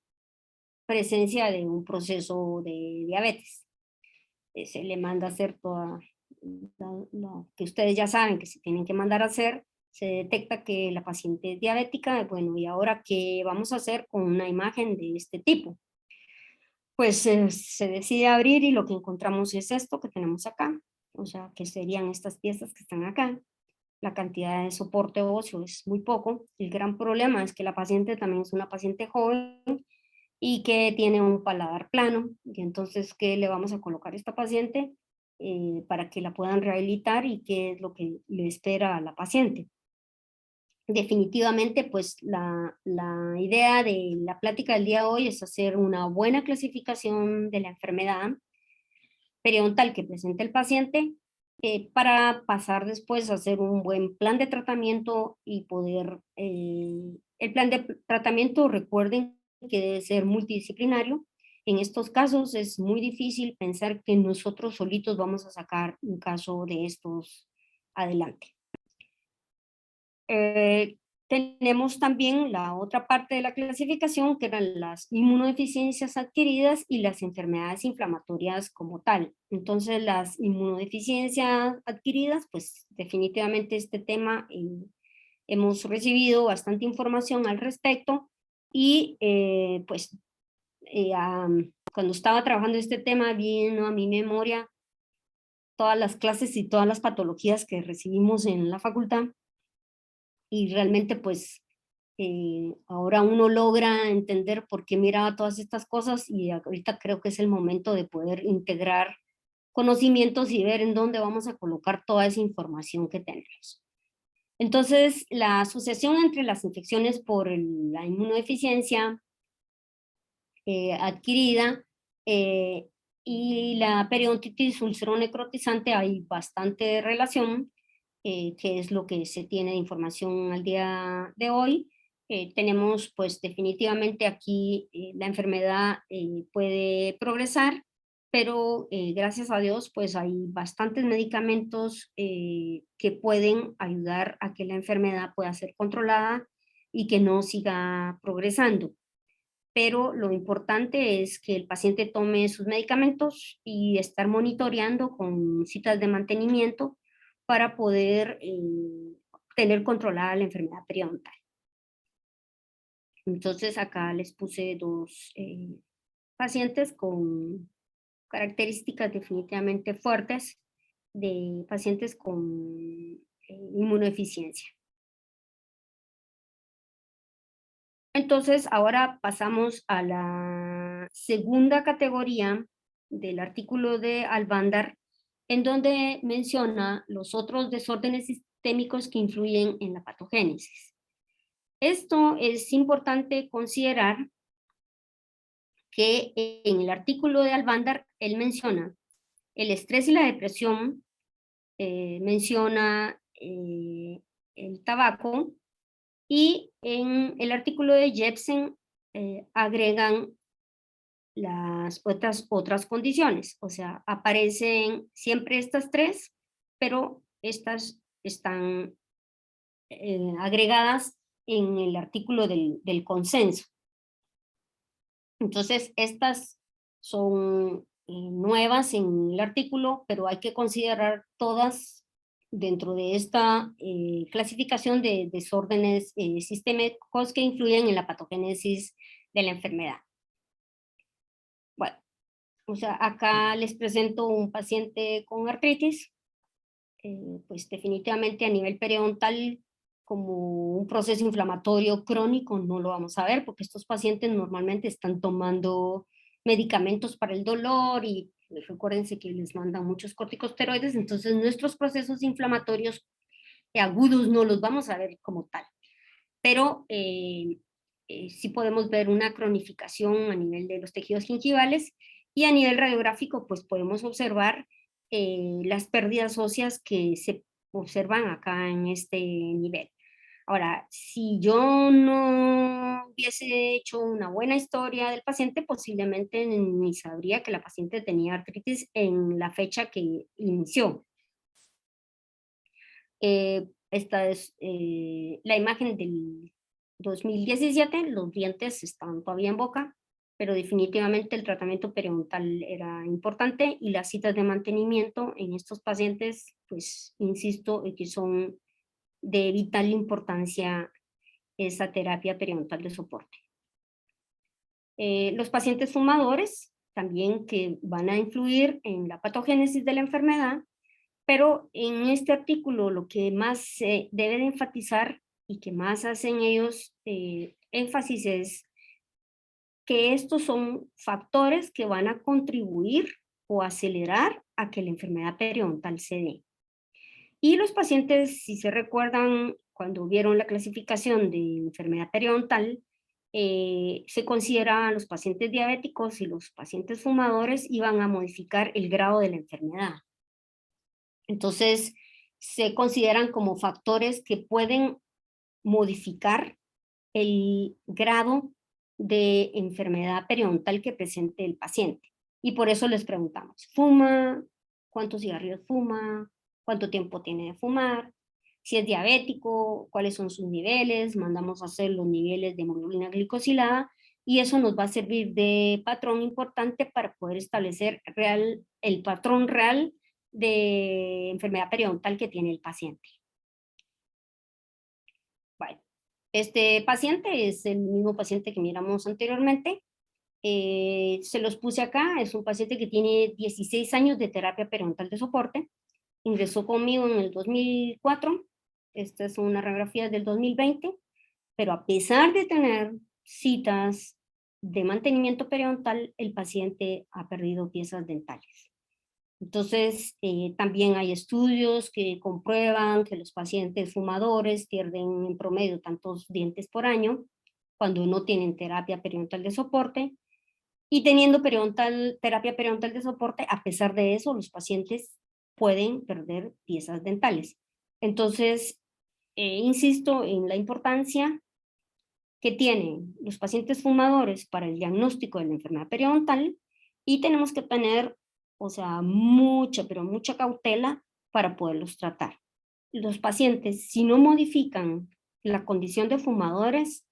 presencia de un proceso de diabetes. Se le manda a hacer todo lo que ustedes ya saben que se tienen que mandar a hacer. Se detecta que la paciente es diabética. Bueno, ¿y ahora qué vamos a hacer con una imagen de este tipo? Pues se decide abrir y lo que encontramos es esto que tenemos acá, o sea, que serían estas piezas que están acá. La cantidad de soporte óseo es muy poco. El gran problema es que la paciente también es una paciente joven y que tiene un paladar plano. Y entonces, ¿qué le vamos a colocar a esta paciente para que la puedan rehabilitar y qué es lo que le espera a la paciente? Definitivamente, pues la idea de la plática del día de hoy es hacer una buena clasificación de la enfermedad periodontal que presenta el paciente para pasar después a hacer un buen plan de tratamiento y poder, el plan de tratamiento, recuerden que debe ser multidisciplinario. En estos casos es muy difícil pensar que nosotros solitos vamos a sacar un caso de estos adelante. Tenemos también la otra parte de la clasificación, que eran las inmunodeficiencias adquiridas y las enfermedades inflamatorias como tal. Entonces, las inmunodeficiencias adquiridas, pues definitivamente este tema hemos recibido bastante información al respecto y pues cuando estaba trabajando este tema vino a mi memoria todas las clases y todas las patologías que recibimos en la facultad. Y realmente pues ahora uno logra entender por qué miraba todas estas cosas y ahorita creo que es el momento de poder integrar conocimientos y ver en dónde vamos a colocar toda esa información que tenemos. Entonces, la asociación entre las infecciones por la inmunodeficiencia adquirida y la periodontitis ulceronecrotizante hay bastante relación, que es lo que se tiene de información al día de hoy. Tenemos pues definitivamente aquí la enfermedad puede progresar, pero gracias a Dios pues hay bastantes medicamentos que pueden ayudar a que la enfermedad pueda ser controlada y que no siga progresando. Pero lo importante es que el paciente tome sus medicamentos y estar monitoreando con citas de mantenimiento para poder tener controlada la enfermedad periodontal. Entonces acá les puse dos pacientes con características definitivamente fuertes de pacientes con inmunodeficiencia. Entonces ahora pasamos a la segunda categoría del artículo de Albandar, en donde menciona los otros desórdenes sistémicos que influyen en la patogénesis. Esto es importante considerar que en el artículo de Albandar, él menciona el estrés y la depresión, menciona el tabaco, y en el artículo de Jepsen agregan las otras condiciones, o sea, aparecen siempre estas tres, pero estas están agregadas en el artículo del consenso. Entonces, estas son nuevas en el artículo, pero hay que considerar todas dentro de esta clasificación de desórdenes sistémicos que influyen en la patogénesis de la enfermedad. Bueno, o sea, acá les presento un paciente con artritis, pues definitivamente a nivel periodontal, como un proceso inflamatorio crónico no lo vamos a ver, porque estos pacientes normalmente están tomando medicamentos para el dolor y recuérdense que les mandan muchos corticosteroides, entonces nuestros procesos inflamatorios agudos no los vamos a ver como tal. Pero sí podemos ver una cronificación a nivel de los tejidos gingivales y a nivel radiográfico pues podemos observar las pérdidas óseas que se observan acá en este nivel. Ahora, si yo no hubiese hecho una buena historia del paciente, posiblemente ni sabría que la paciente tenía artritis en la fecha que inició. Esta es la imagen del 2017, los dientes están todavía en boca, pero definitivamente el tratamiento periodontal era importante y las citas de mantenimiento en estos pacientes, pues insisto, que son de vital importancia esa terapia periodontal de soporte. Los pacientes fumadores también que van a influir en la patogénesis de la enfermedad, pero en este artículo lo que más se debe de enfatizar y que más hacen ellos énfasis es que estos son factores que van a contribuir o acelerar a que la enfermedad periodontal se dé. Y los pacientes, si se recuerdan, cuando vieron la clasificación de enfermedad periodontal, se consideraban los pacientes diabéticos y los pacientes fumadores iban a modificar el grado de la enfermedad. Entonces, se consideran como factores que pueden modificar el grado de enfermedad periodontal que presente el paciente. Y por eso les preguntamos, ¿fuma? ¿Cuántos cigarrillos fuma? ¿Cuánto tiempo tiene de fumar? Si es diabético, ¿cuáles son sus niveles? Mandamos a hacer los niveles de hemoglobina glicosilada y eso nos va a servir de patrón importante para poder establecer el patrón real de enfermedad periodontal que tiene el paciente. Bueno, este paciente es el mismo paciente que miramos anteriormente. Se los puse acá, es un paciente que tiene 16 años de terapia periodontal de soporte. Ingresó conmigo en el 2004, esta es una radiografía del 2020, pero a pesar de tener citas de mantenimiento periodontal, el paciente ha perdido piezas dentales. Entonces, también hay estudios que comprueban que los pacientes fumadores pierden en promedio tantos dientes por año cuando no tienen terapia periodontal de soporte, y teniendo terapia periodontal de soporte, a pesar de eso, los pacientes pueden perder piezas dentales. Entonces, insisto en la importancia que tienen los pacientes fumadores para el diagnóstico de la enfermedad periodontal y tenemos que tener, o sea, mucha, pero mucha cautela para poderlos tratar. Los pacientes, si no modifican la condición de fumadores,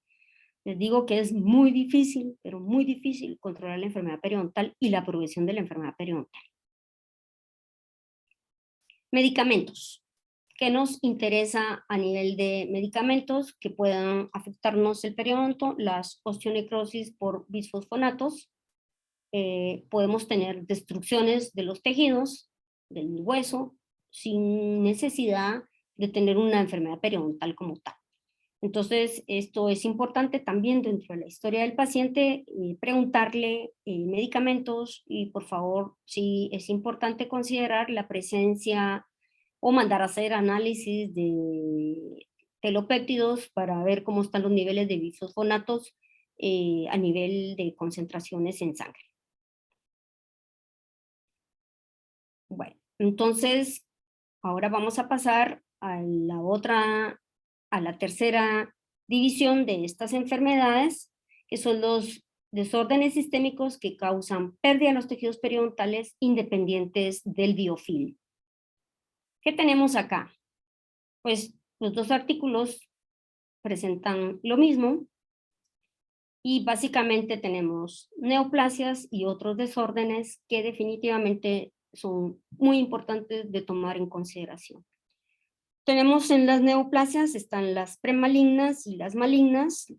les digo que es muy difícil, pero muy difícil controlar la enfermedad periodontal y la progresión de la enfermedad periodontal. Medicamentos. ¿Qué nos interesa a nivel de medicamentos que puedan afectarnos el periodonto? Las osteonecrosis por bisfosfonatos. Podemos tener destrucciones de los tejidos, del hueso, sin necesidad de tener una enfermedad periodontal como tal. Entonces, esto es importante también dentro de la historia del paciente, preguntarle medicamentos y por favor, sí es importante considerar la presencia o mandar a hacer análisis de telopéptidos para ver cómo están los niveles de bisfosfonatos a nivel de concentraciones en sangre. Bueno, entonces ahora vamos a pasar a la tercera división de estas enfermedades, que son los desórdenes sistémicos que causan pérdida de los tejidos periodontales independientes del biofilm. ¿Qué tenemos acá? Pues los dos artículos presentan lo mismo y básicamente tenemos neoplasias y otros desórdenes que definitivamente son muy importantes de tomar en consideración. Tenemos en las neoplasias, están las premalignas y las malignas,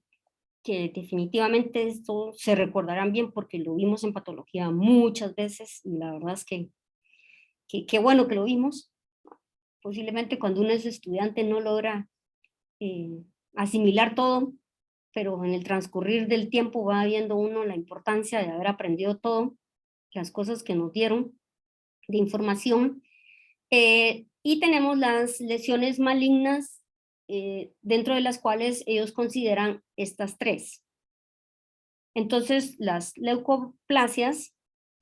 que definitivamente esto se recordarán bien porque lo vimos en patología muchas veces y la verdad es que qué bueno que lo vimos. Posiblemente cuando uno es estudiante no logra asimilar todo, pero en el transcurrir del tiempo va viendo uno la importancia de haber aprendido todo, las cosas que nos dieron de información. Y tenemos las lesiones malignas, dentro de las cuales ellos consideran estas tres. Entonces, las leucoplasias,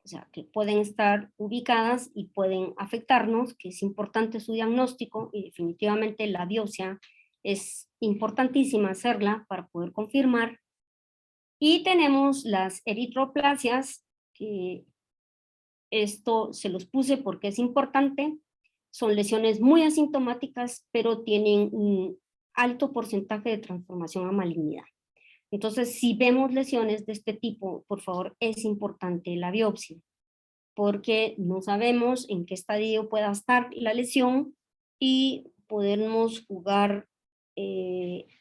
o sea, que pueden estar ubicadas y pueden afectarnos, que es importante su diagnóstico y definitivamente la biopsia es importantísima hacerla para poder confirmar. Y tenemos las eritroplasias, que esto se los puse porque es importante. Son lesiones muy asintomáticas, pero tienen un alto porcentaje de transformación a malignidad. Entonces, si vemos lesiones de este tipo, por favor, es importante la biopsia, porque no sabemos en qué estadio pueda estar la lesión y podemos jugar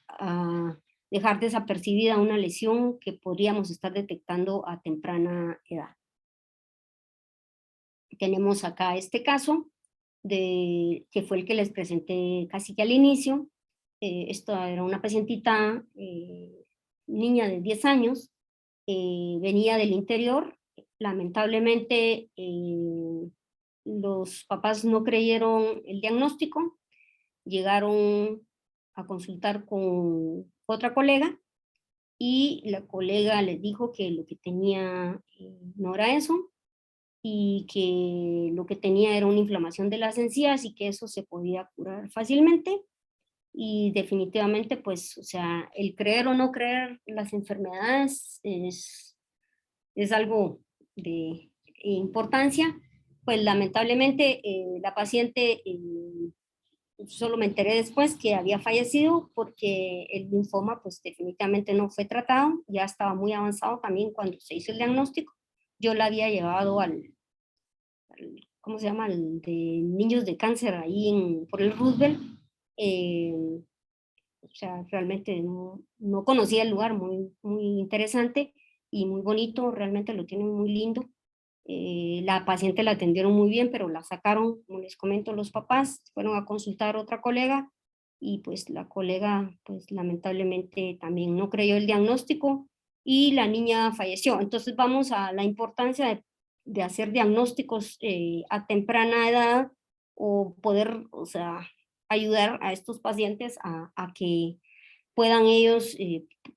a dejar desapercibida una lesión que podríamos estar detectando a temprana edad. Tenemos acá este caso, que fue el que les presenté casi que al inicio. Esta era una pacientita, niña de 10 años, venía del interior. Lamentablemente los papás no creyeron el diagnóstico, llegaron a consultar con otra colega y la colega les dijo que lo que tenía no era eso, y que lo que tenía era una inflamación de las encías y que eso se podía curar fácilmente. Y definitivamente, pues, o sea, el creer o no creer las enfermedades es algo de importancia. Pues lamentablemente la paciente, solo me enteré después que había fallecido porque el linfoma pues definitivamente no fue tratado, ya estaba muy avanzado también cuando se hizo el diagnóstico. Yo la había llevado ¿cómo se llama? El de niños de cáncer ahí por el Roosevelt. O sea, realmente no conocía el lugar, muy interesante y muy bonito, realmente lo tienen muy lindo. La paciente la atendieron muy bien, pero la sacaron, como les comento, los papás, fueron a consultar a otra colega y pues la colega pues lamentablemente también no creyó el diagnóstico y la niña falleció. Entonces vamos a la importancia de hacer diagnósticos a temprana edad o poder, o sea, ayudar a estos pacientes a que puedan ellos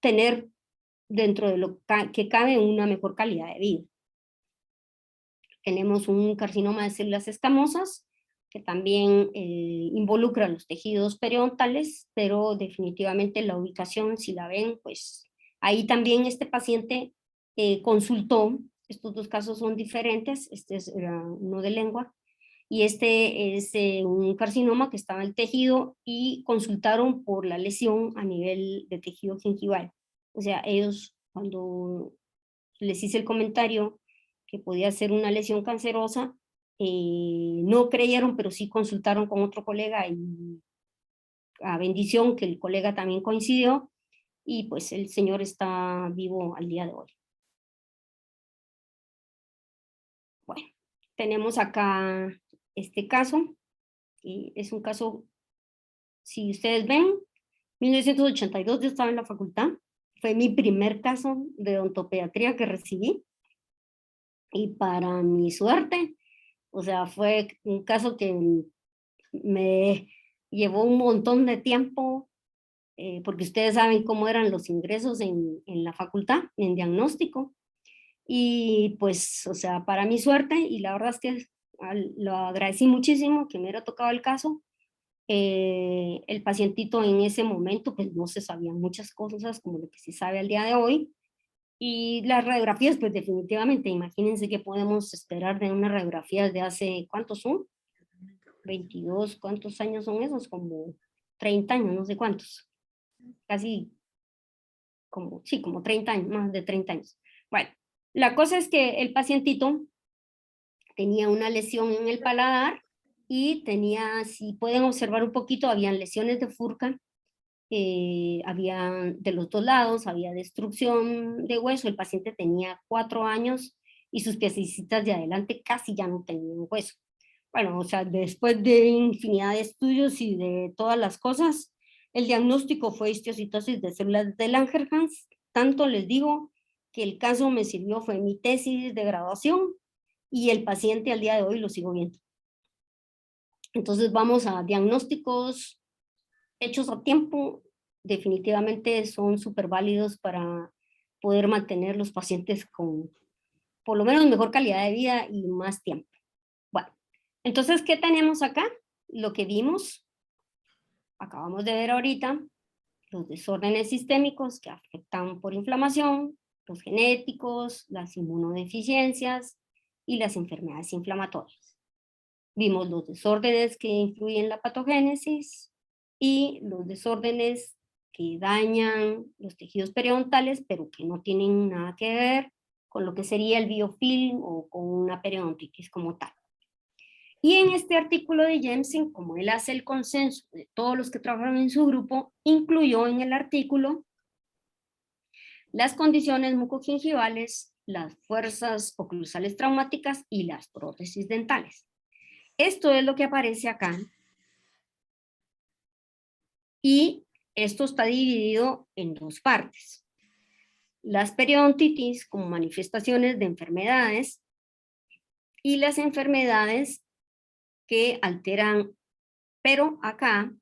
tener dentro de lo que cabe una mejor calidad de vida. Tenemos un carcinoma de células escamosas que también involucra los tejidos periodontales, pero definitivamente la ubicación, si la ven, pues ahí también este paciente consultó. Estos dos casos son diferentes, este es uno de lengua, y este es un carcinoma que estaba en el tejido y consultaron por la lesión a nivel de tejido gingival. O sea, ellos cuando les hice el comentario que podía ser una lesión cancerosa, no creyeron, pero sí consultaron con otro colega y a bendición que el colega también coincidió y pues el señor está vivo al día de hoy. Bueno, tenemos acá este caso, y es un caso, si ustedes ven, 1982 yo estaba en la facultad, fue mi primer caso de odontopediatría que recibí, y para mi suerte, o sea, fue un caso que me llevó un montón de tiempo porque ustedes saben cómo eran los ingresos en la facultad, en diagnóstico. Y pues, o sea, para mi suerte, y la verdad es que lo agradecí muchísimo que me hubiera tocado el caso, el pacientito en ese momento, pues no se sabían muchas cosas como lo que se sabe al día de hoy, y las radiografías, pues definitivamente, imagínense que podemos esperar de unas radiografías de hace, ¿cuántos son? 22, ¿cuántos años son esos? Como 30 años, no sé cuántos, casi, como, sí, como 30 años, más de 30 años. Bueno, la cosa es que el pacientito tenía una lesión en el paladar y tenía, si pueden observar un poquito, habían lesiones de furca, había de los dos lados, había destrucción de hueso, el paciente tenía 4 años y sus piececitas de adelante casi ya no tenían hueso. Bueno, o sea, después de infinidad de estudios y de todas las cosas, el diagnóstico fue histiocytosis de células de Langerhans. Tanto les digo que el caso me sirvió, fue mi tesis de graduación, y el paciente al día de hoy lo sigo viendo. Entonces vamos a diagnósticos hechos a tiempo, definitivamente son súper válidos para poder mantener los pacientes con por lo menos mejor calidad de vida y más tiempo. Bueno, entonces, ¿qué tenemos acá? Lo que vimos, acabamos de ver ahorita, los desórdenes sistémicos que afectan por inflamación, los genéticos, las inmunodeficiencias y las enfermedades inflamatorias. Vimos los desórdenes que influyen la patogénesis y los desórdenes que dañan los tejidos periodontales, pero que no tienen nada que ver con lo que sería el biofilm o con una periodontitis como tal. Y en este artículo de Jensen, como él hace el consenso de todos los que trabajaron en su grupo, incluyó en el artículo las condiciones mucogingivales, las fuerzas oclusales traumáticas y las prótesis dentales. Esto es lo que aparece acá. Y esto está dividido en 2 partes. Las periodontitis como manifestaciones de enfermedades y las enfermedades que alteran, pero acá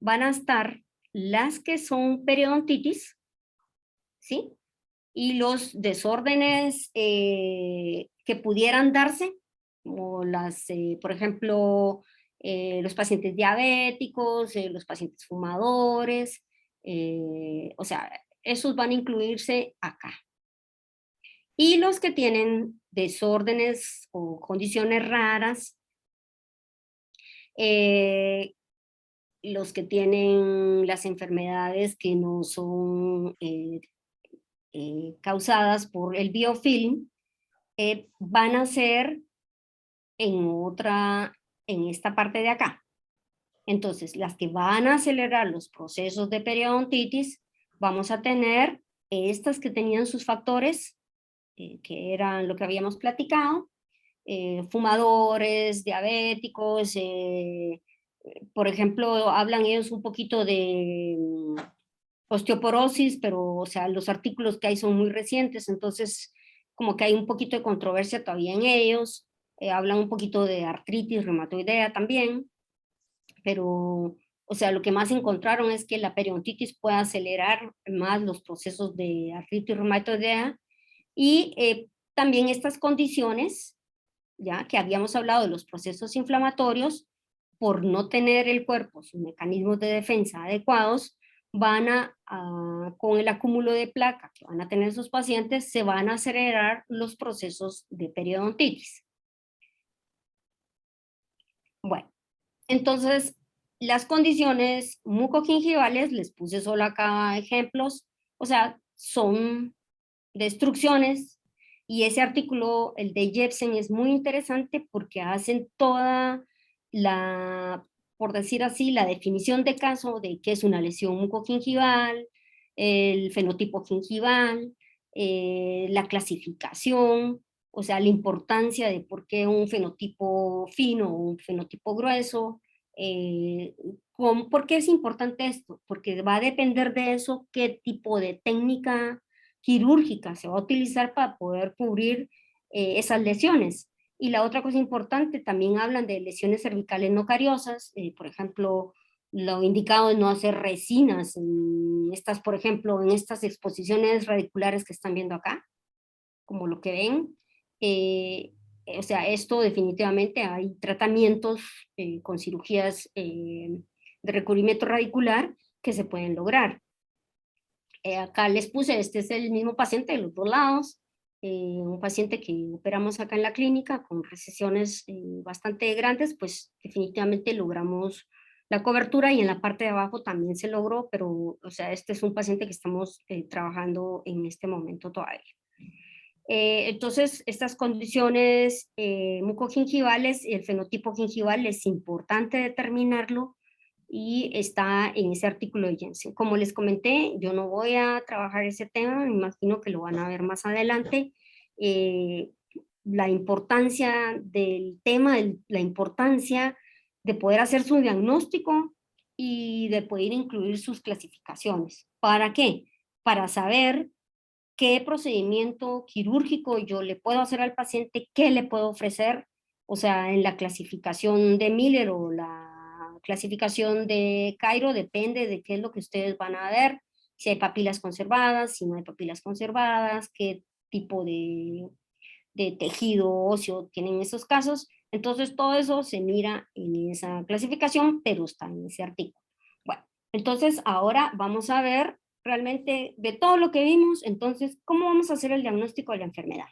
van a estar las que son periodontitis, ¿sí? Y los desórdenes que pudieran darse, como las, por ejemplo, los pacientes diabéticos, los pacientes fumadores, o sea, esos van a incluirse acá. Y los que tienen desórdenes o condiciones raras, los que tienen las enfermedades que no son causadas por el biofilm, van a ser en esta parte de acá. Entonces, las que van a acelerar los procesos de periodontitis, vamos a tener estas que tenían sus factores, que eran lo que habíamos platicado, fumadores, diabéticos, por ejemplo, hablan ellos un poquito de osteoporosis, pero, o sea, los artículos que hay son muy recientes, entonces como que hay un poquito de controversia todavía en ellos. Hablan un poquito de artritis reumatoidea también, pero, o sea, lo que más encontraron es que la periodontitis puede acelerar más los procesos de artritis reumatoidea, y también estas condiciones, ya que habíamos hablado de los procesos inflamatorios, por no tener el cuerpo sus mecanismos de defensa adecuados, van con el acúmulo de placa que van a tener sus pacientes, se van a acelerar los procesos de periodontitis. Bueno, entonces las condiciones mucogingivales, les puse solo acá ejemplos, o sea, son destrucciones, y ese artículo, el de Jepsen, es muy interesante porque hacen toda la, por decir así, la definición de caso de qué es una lesión mucogingival, el fenotipo gingival, la clasificación, o sea, la importancia de por qué un fenotipo fino o un fenotipo grueso. ¿Por qué es importante esto? Porque va a depender de eso qué tipo de técnica quirúrgica se va a utilizar para poder cubrir esas lesiones. Y la otra cosa importante, también hablan de lesiones cervicales no cariosas, por ejemplo, lo indicado es no hacer resinas en estas, por ejemplo, en estas exposiciones radiculares que están viendo acá, como lo que ven. O sea, esto definitivamente hay tratamientos con cirugías de recubrimiento radicular que se pueden lograr. Acá les puse, este es el mismo paciente de los dos lados, un paciente que operamos acá en la clínica con recesiones bastante grandes, pues definitivamente logramos la cobertura y en la parte de abajo también se logró, pero o sea, este es un paciente que estamos trabajando en este momento todavía. Entonces, estas condiciones mucogingivales, el fenotipo gingival es importante determinarlo y está en ese artículo de Jensen. Como les comenté, yo no voy a trabajar ese tema, me imagino que lo van a ver más adelante. La importancia del tema, la importancia de poder hacer su diagnóstico y de poder incluir sus clasificaciones. ¿Para qué? Para saber qué procedimiento quirúrgico yo le puedo hacer al paciente, qué le puedo ofrecer, o sea, en la clasificación de Miller o la clasificación de Cairo, depende de qué es lo que ustedes van a ver, si hay papilas conservadas, si no hay papilas conservadas, qué tipo de tejido óseo tienen esos casos. Entonces todo eso se mira en esa clasificación, pero está en ese artículo. Bueno, entonces ahora vamos a ver realmente de todo lo que vimos, entonces, ¿cómo vamos a hacer el diagnóstico de la enfermedad?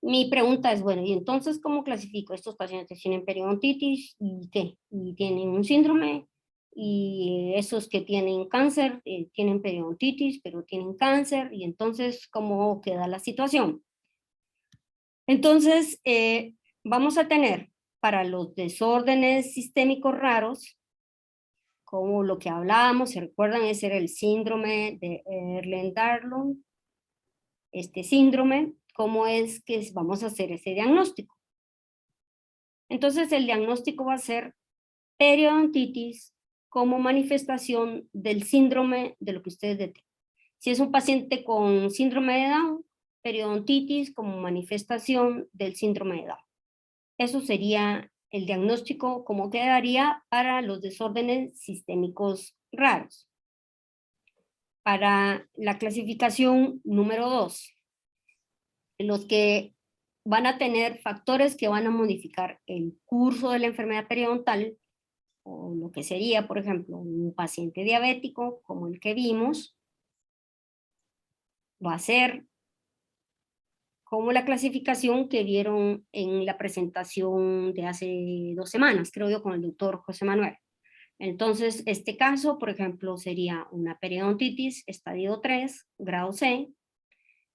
Mi pregunta es, bueno, ¿y entonces cómo clasifico? Estos pacientes tienen periodontitis y ¿qué? Y tienen un síndrome, y esos que tienen cáncer tienen periodontitis, pero tienen cáncer, y entonces, ¿cómo queda la situación? Entonces, vamos a tener para los desórdenes sistémicos raros, como lo que hablábamos, ¿se recuerdan? Ese era el síndrome de Ehlers-Danlos. Este síndrome, ¿cómo es que vamos a hacer ese diagnóstico? Entonces el diagnóstico va a ser periodontitis como manifestación del síndrome de lo que ustedes detectan. Si es un paciente con síndrome de Down, periodontitis como manifestación del síndrome de Down. Eso sería el diagnóstico como quedaría para los desórdenes sistémicos raros. Para la clasificación número 2, los que van a tener factores que van a modificar el curso de la enfermedad periodontal, o lo que sería, por ejemplo, un paciente diabético, como el que vimos, va a ser como la clasificación que vieron en la presentación de hace 2 semanas, creo yo, con el doctor José Manuel. Entonces, este caso, por ejemplo, sería una periodontitis, estadio 3, grado C,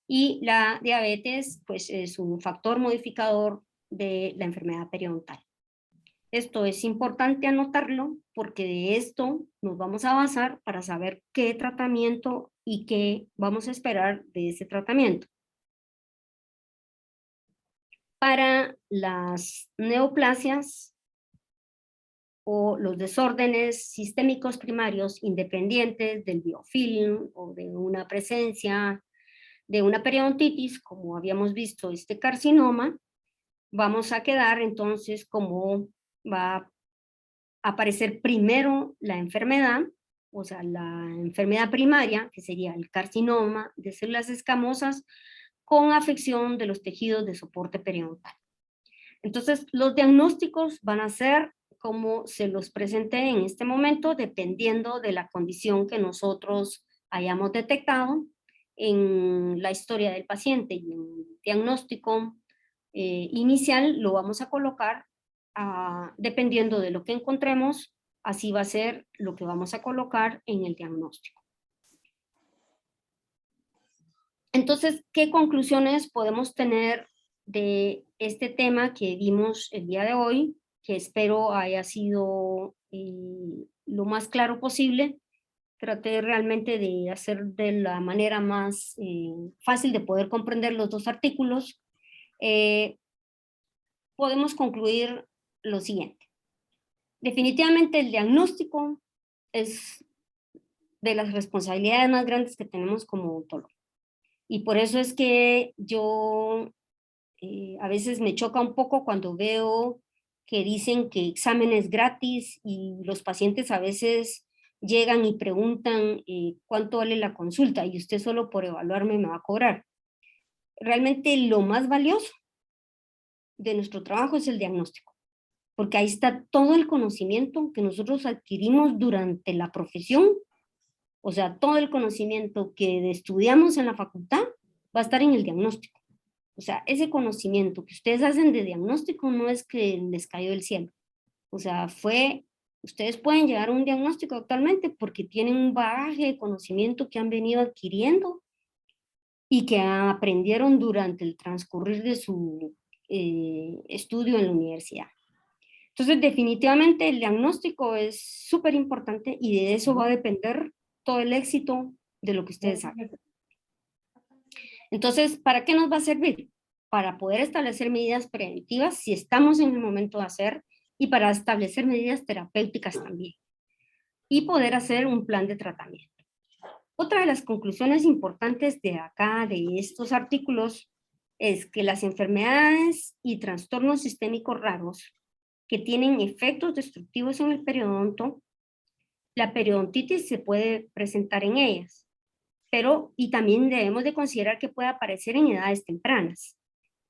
y la diabetes, pues, es un factor modificador de la enfermedad periodontal. Esto es importante anotarlo porque de esto nos vamos a basar para saber qué tratamiento y qué vamos a esperar de ese tratamiento. Para las neoplasias o los desórdenes sistémicos primarios independientes del biofilm o de una presencia de una periodontitis, como habíamos visto este carcinoma, vamos a quedar entonces como va a aparecer primero la enfermedad, o sea, la enfermedad primaria, que sería el carcinoma de células escamosas con afección de los tejidos de soporte periodontal. Entonces, los diagnósticos van a ser como se los presenté en este momento, dependiendo de la condición que nosotros hayamos detectado en la historia del paciente, y en el diagnóstico inicial lo vamos a colocar dependiendo de lo que encontremos, así va a ser lo que vamos a colocar en el diagnóstico. Entonces, ¿qué conclusiones podemos tener de este tema que vimos el día de hoy? Que espero haya sido lo más claro posible. Traté realmente de hacer de la manera más fácil de poder comprender los 2 artículos. Podemos concluir lo siguiente. Definitivamente el diagnóstico es de las responsabilidades más grandes que tenemos como odontólogo. Y por eso es que yo a veces me choca un poco cuando veo que dicen que exámenes gratis y los pacientes a veces llegan y preguntan cuánto vale la consulta y usted solo por evaluarme me va a cobrar. Realmente lo más valioso de nuestro trabajo es el diagnóstico, porque ahí está todo el conocimiento que nosotros adquirimos durante la profesión, o sea, todo el conocimiento que estudiamos en la facultad va a estar en el diagnóstico. O sea, ese conocimiento que ustedes hacen de diagnóstico no es que les cayó del cielo. O sea, ustedes pueden llegar a un diagnóstico actualmente porque tienen un bagaje de conocimiento que han venido adquiriendo y que aprendieron durante el transcurrir de su estudio en la universidad. Entonces, definitivamente el diagnóstico es súper importante y de eso va a depender todo el éxito de lo que ustedes hagan. Entonces, ¿para qué nos va a servir? Para poder establecer medidas preventivas si estamos en el momento de hacer y para establecer medidas terapéuticas también. Y poder hacer un plan de tratamiento. Otra de las conclusiones importantes de acá, de estos artículos, es que las enfermedades y trastornos sistémicos raros que tienen efectos destructivos en el periodonto, la periodontitis se puede presentar en ellas, y también debemos de considerar que puede aparecer en edades tempranas.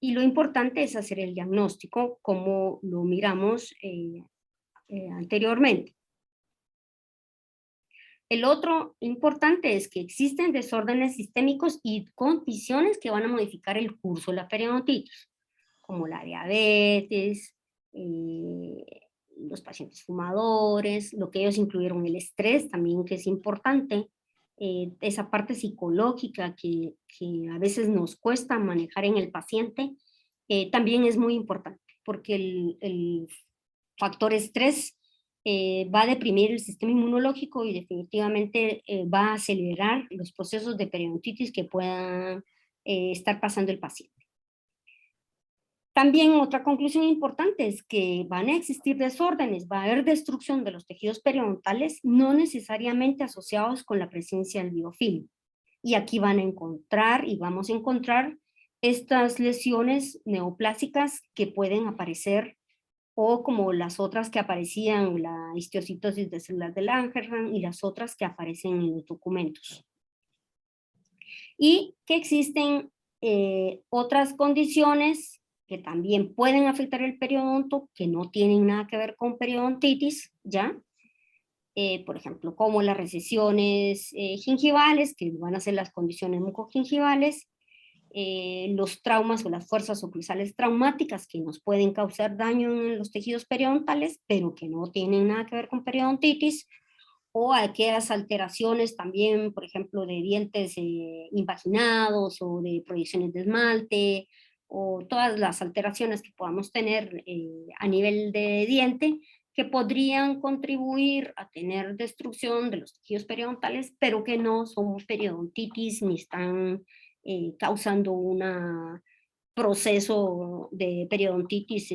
Y lo importante es hacer el diagnóstico como lo miramos anteriormente. El otro importante es que existen desórdenes sistémicos y condiciones que van a modificar el curso de la periodontitis, como la diabetes, los pacientes fumadores, lo que ellos incluyeron el estrés también, que es importante, esa parte psicológica que a veces nos cuesta manejar en el paciente, también es muy importante, porque el factor estrés va a deprimir el sistema inmunológico y definitivamente va a acelerar los procesos de periodontitis que puedan estar pasando el paciente. También otra conclusión importante es que van a existir desórdenes, va a haber destrucción de los tejidos periodontales no necesariamente asociados con la presencia del biofilm. Y aquí van a encontrar y vamos a encontrar estas lesiones neoplásicas que pueden aparecer o como las otras que aparecían, la histiocitosis de células de Langerhans y las otras que aparecen en los documentos. Y que existen otras condiciones que también pueden afectar el periodonto, que no tienen nada que ver con periodontitis, ¿ya? Por ejemplo, como las recesiones gingivales, que van a ser las condiciones mucogingivales, los traumas o las fuerzas oclusales traumáticas que nos pueden causar daño en los tejidos periodontales, pero que no tienen nada que ver con periodontitis, o aquellas alteraciones también, por ejemplo, de dientes invaginados o de proyecciones de esmalte, o todas las alteraciones que podamos tener a nivel de diente, que podrían contribuir a tener destrucción de los tejidos periodontales, pero que no son periodontitis ni están causando un proceso de periodontitis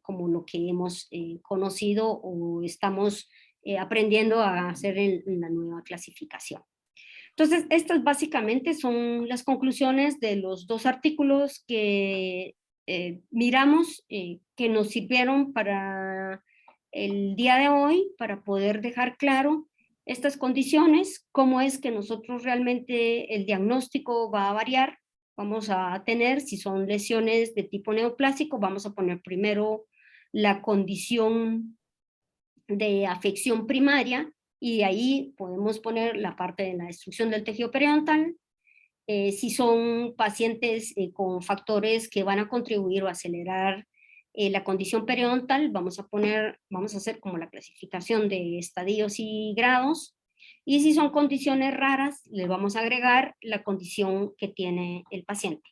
como lo que hemos conocido o estamos aprendiendo a hacer en la nueva clasificación. Entonces, estas básicamente son las conclusiones de los dos artículos que miramos, que nos sirvieron para el día de hoy, para poder dejar claro estas condiciones, cómo es que nosotros realmente el diagnóstico va a variar. Vamos a tener, si son lesiones de tipo neoplásico, vamos a poner primero la condición de afección primaria, y de ahí podemos poner la parte de la destrucción del tejido periodontal. Si son pacientes con factores que van a contribuir o acelerar la condición periodontal, vamos a hacer como la clasificación de estadios y grados, y si son condiciones raras, le vamos a agregar la condición que tiene el paciente.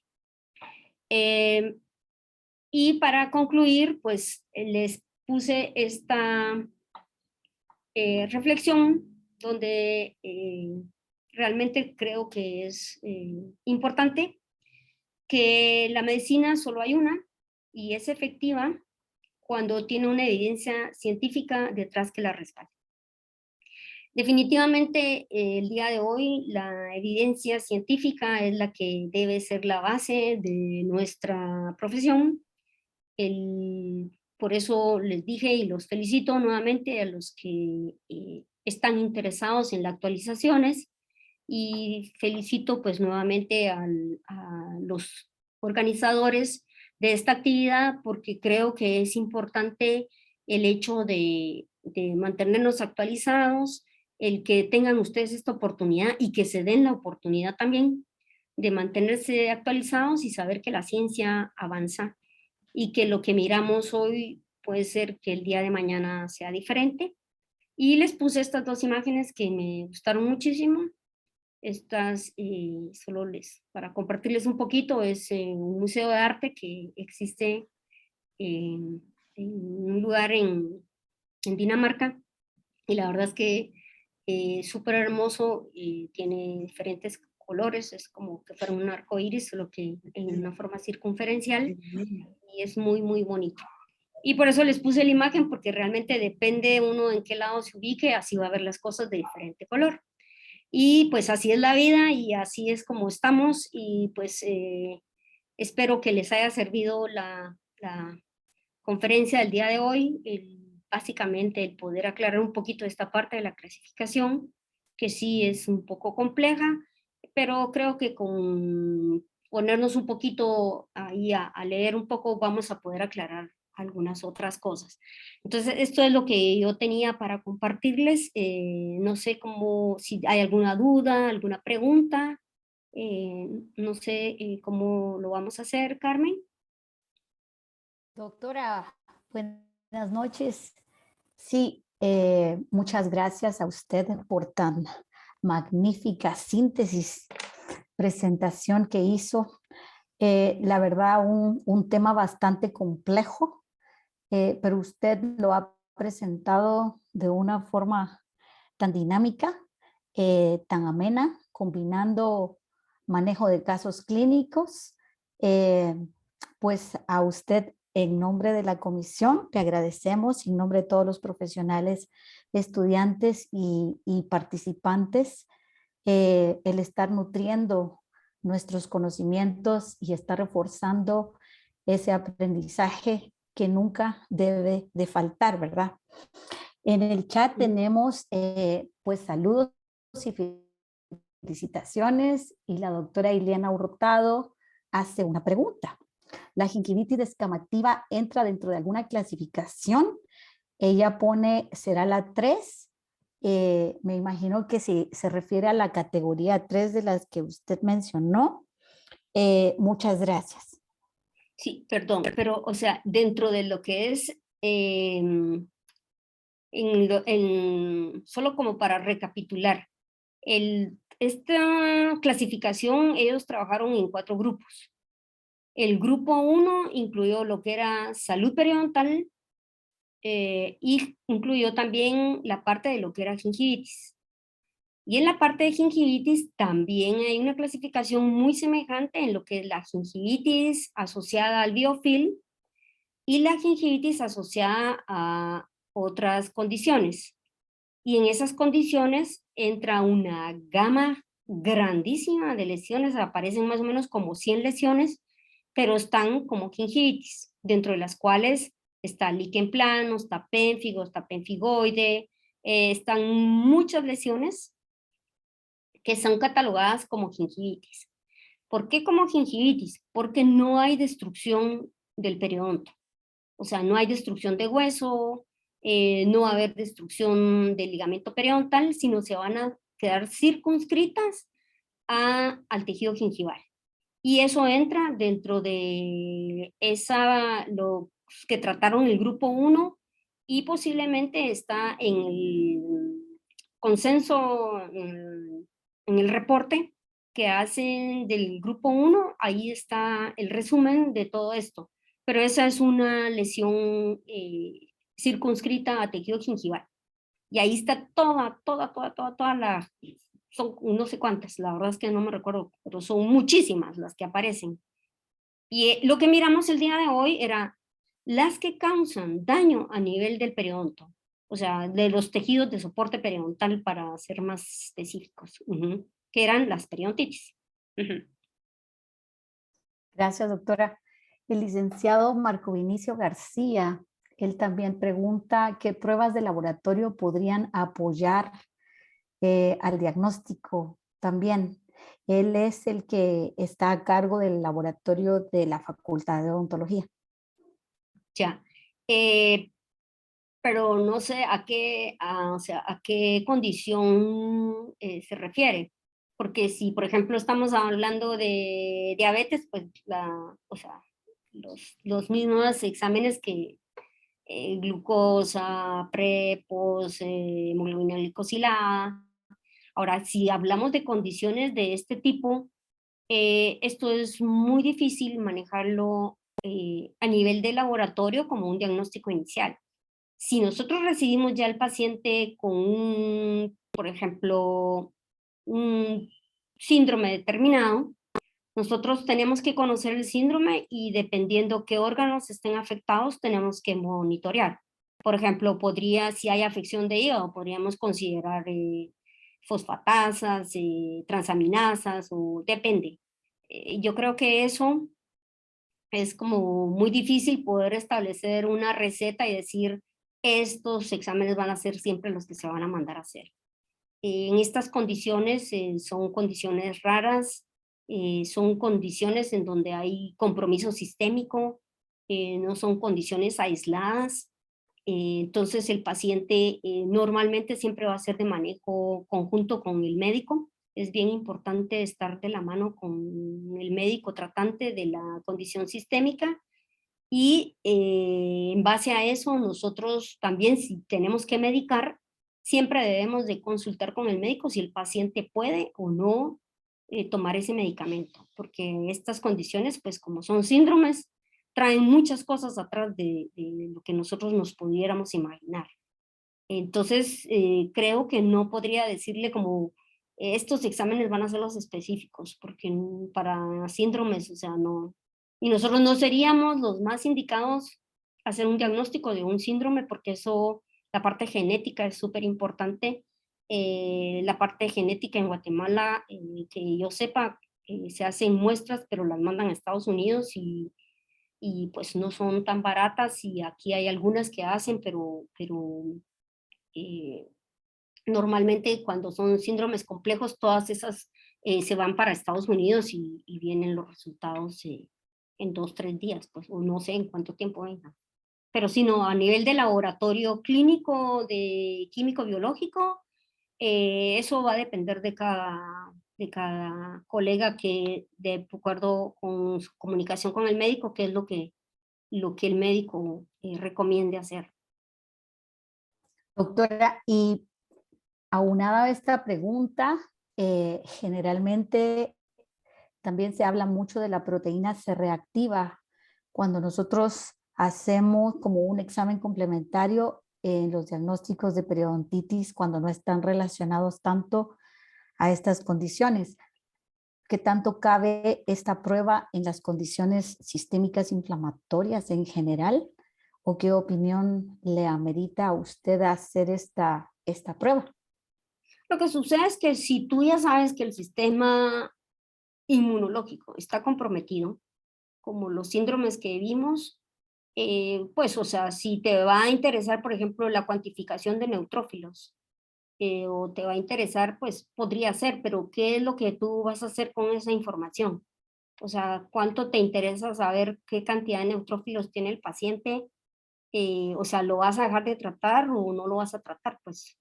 Y para concluir, pues les puse esta reflexión donde realmente creo que es importante que la medicina solo hay una y es efectiva cuando tiene una evidencia científica detrás que la respalde. Definitivamente el día de hoy la evidencia científica es la que debe ser la base de nuestra profesión. El Por eso les dije y los felicito nuevamente a los que están interesados en las actualizaciones, y felicito pues nuevamente a los organizadores de esta actividad, porque creo que es importante el hecho de mantenernos actualizados, el que tengan ustedes esta oportunidad y que se den la oportunidad también de mantenerse actualizados y saber que la ciencia avanza y que lo que miramos hoy puede ser que el día de mañana sea diferente. Y les puse estas dos imágenes que me gustaron muchísimo. Estas, solo para compartirles un poquito, es un museo de arte que existe en un lugar en Dinamarca, y la verdad es que súper hermoso, y tiene diferentes colores, es como que fuera un arco iris, solo que en una forma circunferencial, y es muy, muy bonito. Y por eso les puse la imagen, porque realmente depende uno en qué lado se ubique, así va a ver las cosas de diferente color. Y pues así es la vida y así es como estamos, y pues espero que les haya servido la conferencia del día de hoy, básicamente el poder aclarar un poquito esta parte de la clasificación, que sí es un poco compleja, pero creo que con ponernos un poquito ahí a leer un poco vamos a poder aclarar algunas otras cosas. Entonces, esto es lo que yo tenía para compartirles. No sé si hay alguna duda, alguna pregunta. No sé cómo lo vamos a hacer, Carmen. Doctora, buenas noches. Sí, muchas gracias a usted por tan magnífica síntesis, presentación que hizo. La verdad, un tema bastante complejo, pero usted lo ha presentado de una forma tan dinámica, tan amena, combinando manejo de casos clínicos. Pues a usted, en nombre de la comisión, le agradecemos, en nombre de todos los profesionales, estudiantes y participantes, el estar nutriendo nuestros conocimientos y estar reforzando ese aprendizaje que nunca debe de faltar, ¿verdad? En el chat tenemos pues saludos y felicitaciones, y la doctora Ileana Hurtado hace una pregunta. ¿La gingivitis descamativa entra dentro de alguna clasificación? Ella pone, ¿será la 3? Me imagino que se refiere a la categoría 3 de las que usted mencionó. Muchas gracias. Sí, perdón, pero o sea, dentro de lo que es, solo como para recapitular, esta clasificación ellos trabajaron en 4 grupos. El grupo 1 incluyó lo que era salud periodontal, y incluyó también la parte de lo que era gingivitis. Y en la parte de gingivitis también hay una clasificación muy semejante en lo que es la gingivitis asociada al biofilm y la gingivitis asociada a otras condiciones. Y en esas condiciones entra una gama grandísima de lesiones, aparecen más o menos como 100 lesiones, pero están como gingivitis, dentro de las cuales está líquen plano, está pénfigo, está penfigoide, están muchas lesiones que son catalogadas como gingivitis. ¿Por qué como gingivitis? Porque no hay destrucción del periodonto. O sea, no hay destrucción de hueso, no va a haber destrucción del ligamento periodontal, sino se van a quedar circunscritas al tejido gingival. Y eso entra dentro de lo que trataron el grupo 1, y posiblemente está en el consenso, en el reporte que hacen del grupo 1, ahí está el resumen de todo esto. Pero esa es una lesión circunscrita a tejido gingival. Y ahí está toda la... Son no sé cuántas, la verdad es que no me recuerdo, pero son muchísimas las que aparecen. Y lo que miramos el día de hoy era las que causan daño a nivel del periodonto, o sea, de los tejidos de soporte periodontal, para ser más específicos, que eran las periodontitis. Gracias, doctora. El licenciado Marco Vinicio García Él también pregunta qué pruebas de laboratorio podrían apoyar al diagnóstico también. Él es el que está a cargo del laboratorio de la Facultad de Odontología. Ya. Pero no sé a qué, o sea, a qué condición se refiere. Porque si, por ejemplo, estamos hablando de diabetes, pues o sea, los mismos exámenes que glucosa, prepos, hemoglobina glicosilada. Ahora, si hablamos de condiciones de este tipo, esto es muy difícil manejarlo a nivel de laboratorio como un diagnóstico inicial. Si nosotros recibimos ya al paciente con un, por ejemplo, un síndrome determinado, nosotros tenemos que conocer el síndrome y dependiendo qué órganos estén afectados, tenemos que monitorear. Por ejemplo, si hay afección de hígado, podríamos considerar fosfatasas, transaminasas, o depende. Yo creo que eso es como muy difícil poder establecer una receta y decir, estos exámenes van a ser siempre los que se van a mandar a hacer. En estas condiciones son condiciones raras, son condiciones en donde hay compromiso sistémico, no son condiciones aisladas. Entonces el paciente normalmente siempre va a ser de manejo conjunto con el médico. Es bien importante estar de la mano con el médico tratante de la condición sistémica y en base a eso nosotros también, si tenemos que medicar, siempre debemos de consultar con el médico si el paciente puede o no tomar ese medicamento, porque estas condiciones, pues como son síndromes, traen muchas cosas atrás de lo que nosotros nos pudiéramos imaginar. Entonces, creo que no podría decirle como estos exámenes van a ser los específicos, porque para síndromes, o sea, no. Y nosotros no seríamos los más indicados a hacer un diagnóstico de un síndrome, porque eso, la parte genética es súper importante. La parte genética en Guatemala, que yo sepa, se hacen muestras, pero las mandan a Estados Unidos y pues no son tan baratas, y aquí hay algunas que hacen, pero normalmente cuando son síndromes complejos, todas esas se van para Estados Unidos y vienen los resultados en 2-3 días, pues, o no sé en cuánto tiempo vengan. Pero si no, a nivel de laboratorio clínico, de químico biológico, eso va a depender de cada colega que, de acuerdo con su comunicación con el médico, qué es lo que el médico recomiende hacer. Doctora, y aunada a esta pregunta, generalmente también se habla mucho de la proteína C reactiva cuando nosotros hacemos como un examen complementario en los diagnósticos de periodontitis cuando no están relacionados tanto a estas condiciones. ¿Qué tanto cabe esta prueba en las condiciones sistémicas inflamatorias en general? ¿O qué opinión le amerita a usted hacer esta prueba? Lo que sucede es que si tú ya sabes que el sistema inmunológico está comprometido, como los síndromes que vimos, pues, o sea, si te va a interesar, por ejemplo, la cuantificación de neutrófilos, o te va a interesar, pues podría ser, pero ¿qué es lo que tú vas a hacer con esa información? O sea, ¿cuánto te interesa saber qué cantidad de neutrófilos tiene el paciente? O sea, ¿lo vas a dejar de tratar o no lo vas a tratar? Pues,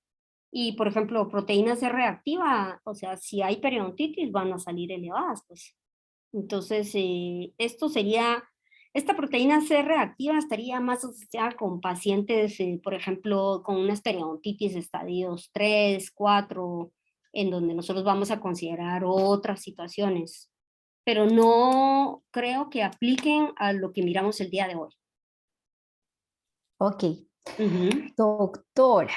y por ejemplo, proteína C reactiva, o sea, si hay periodontitis van a salir elevadas, pues. Entonces, esta proteína C reactiva estaría más asociada con pacientes, por ejemplo, con unas periodontitis de estadios 3, 4, en donde nosotros vamos a considerar otras situaciones, pero no creo que apliquen a lo que miramos el día de hoy. Ok. Doctor,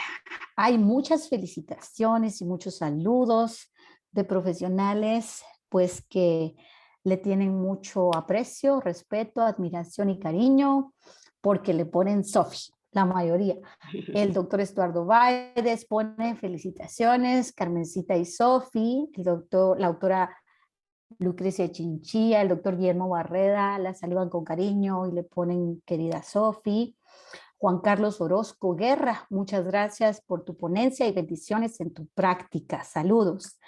hay muchas felicitaciones y muchos saludos de profesionales pues que le tienen mucho aprecio, respeto, admiración y cariño porque le ponen Sofi, la mayoría. El doctor Estuardo Baides pone felicitaciones, Carmencita y Sofi, la doctora Lucrecia Chinchilla, el doctor Guillermo Barreda la saludan con cariño y le ponen querida Sofi. Juan Carlos Orozco Guerra, muchas gracias por tu ponencia y bendiciones en tu práctica. Saludos.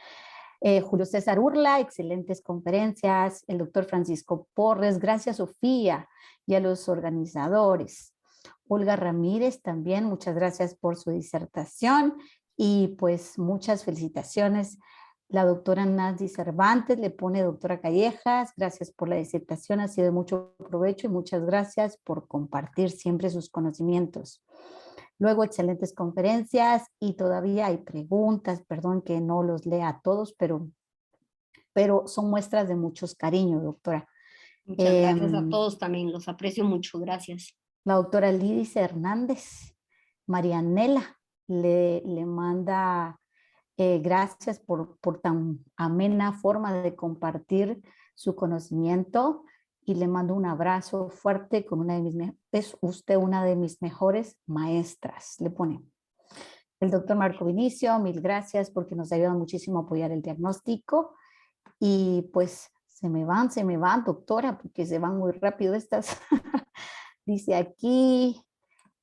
Julio César Urla, excelentes conferencias. El doctor Francisco Porres, gracias Sofía y a los organizadores. Olga Ramírez también, muchas gracias por su disertación y pues muchas felicitaciones. La doctora Nancy Cervantes le pone doctora Callejas, gracias por la disertación, ha sido de mucho provecho y muchas gracias por compartir siempre sus conocimientos. Luego, excelentes conferencias y todavía hay preguntas, perdón que no los lea a todos, pero son muestras de muchos cariños, doctora. Muchas gracias a todos también, los aprecio mucho, gracias. La doctora Lidis Hernández, Marianela, le manda gracias por tan amena forma de compartir su conocimiento y le mando un abrazo fuerte con es usted una de mis mejores maestras, le pone. El doctor Marco Vinicio, mil gracias porque nos ayuda muchísimo a apoyar el diagnóstico y pues se me van, doctora, porque se van muy rápido estas. Dice aquí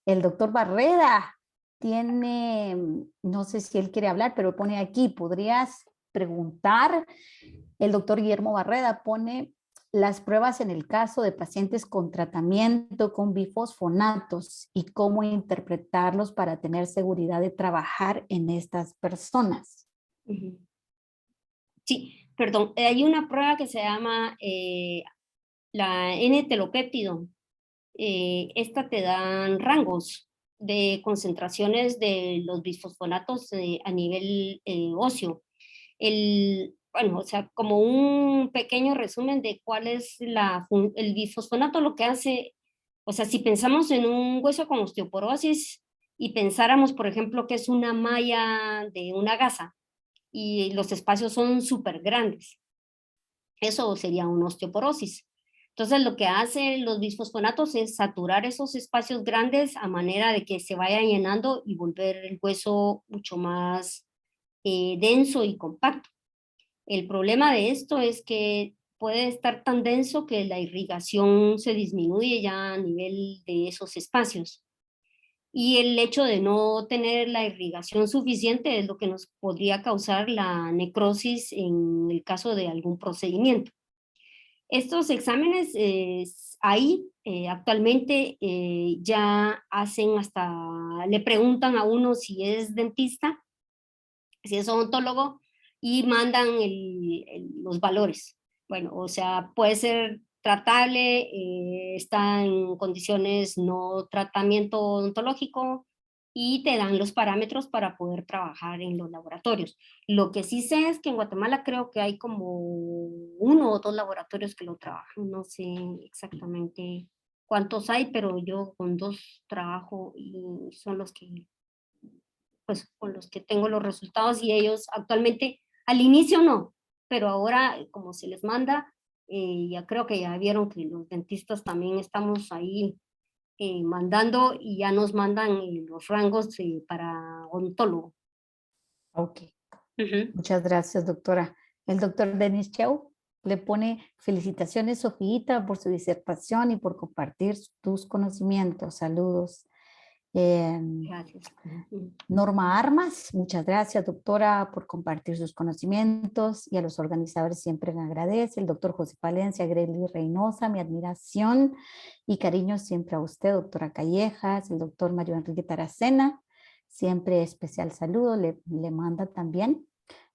el doctor Barreda, tiene, no sé si él quiere hablar, pero pone aquí, podrías preguntar. El doctor Guillermo Barreda pone las pruebas en el caso de pacientes con tratamiento con bifosfonatos y cómo interpretarlos para tener seguridad de trabajar en estas personas. Sí, perdón, hay una prueba que se llama la N-telopéptido. Esta te dan rangos de concentraciones de los bisfosfonatos a nivel óseo. Bueno, o sea, como un pequeño resumen de cuál es el bisfosfonato, lo que hace, o sea, si pensamos en un hueso con osteoporosis y pensáramos, por ejemplo, que es una malla de una gasa y los espacios son súper grandes, eso sería una osteoporosis. Entonces, lo que hacen los bisfosfonatos es saturar esos espacios grandes a manera de que se vaya llenando y volver el hueso mucho más denso y compacto. El problema de esto es que puede estar tan denso que la irrigación se disminuye ya a nivel de esos espacios. Y el hecho de no tener la irrigación suficiente es lo que nos podría causar la necrosis en el caso de algún procedimiento. Estos exámenes actualmente ya hacen le preguntan a uno si es dentista, si es odontólogo, y mandan los valores. Bueno, o sea, puede ser tratable, está en condiciones no tratamiento odontológico y te dan los parámetros para poder trabajar en los laboratorios. Lo que sí sé es que en Guatemala creo que hay como 1 o 2 laboratorios que lo trabajan. No sé exactamente cuántos hay, pero yo con 2 trabajo y son los que, pues, con los que tengo los resultados y ellos actualmente, al inicio no, pero ahora como se les manda, ya creo que ya vieron que los dentistas también estamos ahí mandando y ya nos mandan los rangos para odontólogo. Ok. Muchas gracias, doctora. El doctor Denis Cheu le pone felicitaciones, Sofía, por su disertación y por compartir tus conocimientos. Saludos. Gracias. Norma Armas, muchas gracias, doctora, por compartir sus conocimientos y a los organizadores siempre me agradece. El doctor José Palencia, Greli Reynosa, mi admiración y cariño siempre a usted, doctora Callejas. El doctor Mario Enrique Taracena, siempre especial saludo, le manda también.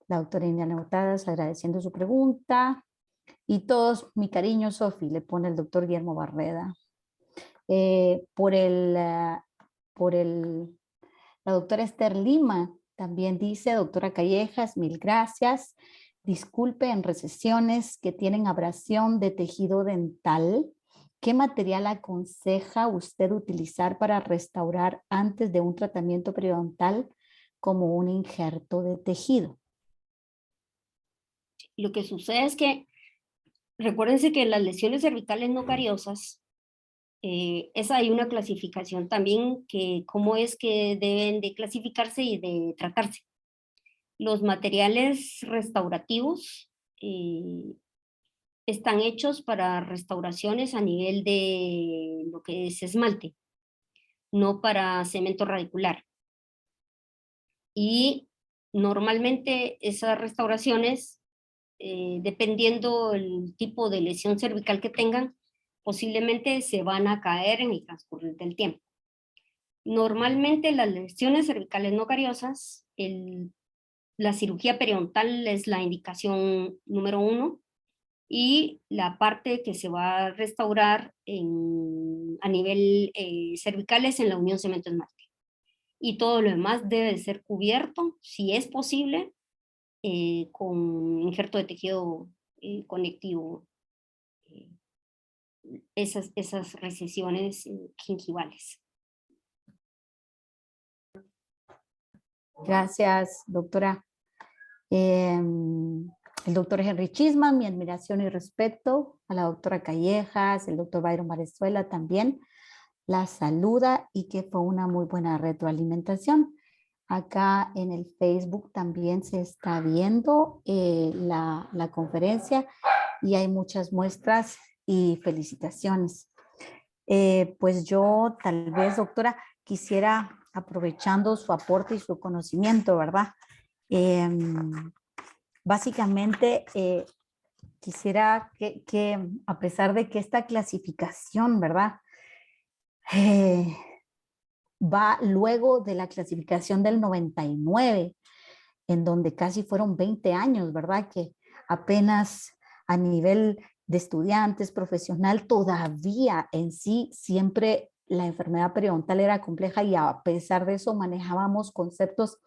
La doctora Indiana Hurtadas agradeciendo su pregunta. Y todos, mi cariño, Sofi, le pone el doctor Guillermo Barreda. La doctora Esther Lima también dice, doctora Callejas, mil gracias. Disculpe, en recesiones que tienen abrasión de tejido dental, ¿qué material aconseja usted utilizar para restaurar antes de un tratamiento periodontal como un injerto de tejido? Lo que sucede es que, recuérdense que las lesiones cervicales no cariosas, hay una clasificación también que cómo es que deben de clasificarse y de tratarse. Los materiales restaurativos están hechos para restauraciones a nivel de lo que es esmalte. no para cemento radicular. Y normalmente esas restauraciones, dependiendo el tipo de lesión cervical que tengan, posiblemente se van a caer en el transcurrir del tiempo. Normalmente las lesiones cervicales no cariosas, la cirugía periodontal es la indicación número 1, y la parte que se va a restaurar a nivel cervical es en la unión cemento-esmalte. Y todo lo demás debe de ser cubierto, si es posible, con injerto de tejido conectivo, esas recesiones gingivales. Gracias, doctora. El doctor Henry Chisman, mi admiración y respeto a la doctora Callejas, el doctor Byron Valenzuela también la saluda y que fue una muy buena retroalimentación. Acá en el Facebook también se está viendo la conferencia y hay muchas muestras y felicitaciones. Pues yo tal vez, doctora, quisiera, aprovechando su aporte y su conocimiento, ¿verdad? Básicamente, quisiera que a pesar de que esta clasificación, ¿verdad? Va luego de la clasificación del 99, en donde casi fueron 20 años, ¿verdad? Que apenas a nivel de estudiantes, profesional, todavía en sí siempre la enfermedad periodontal era compleja y a pesar de eso manejábamos conceptos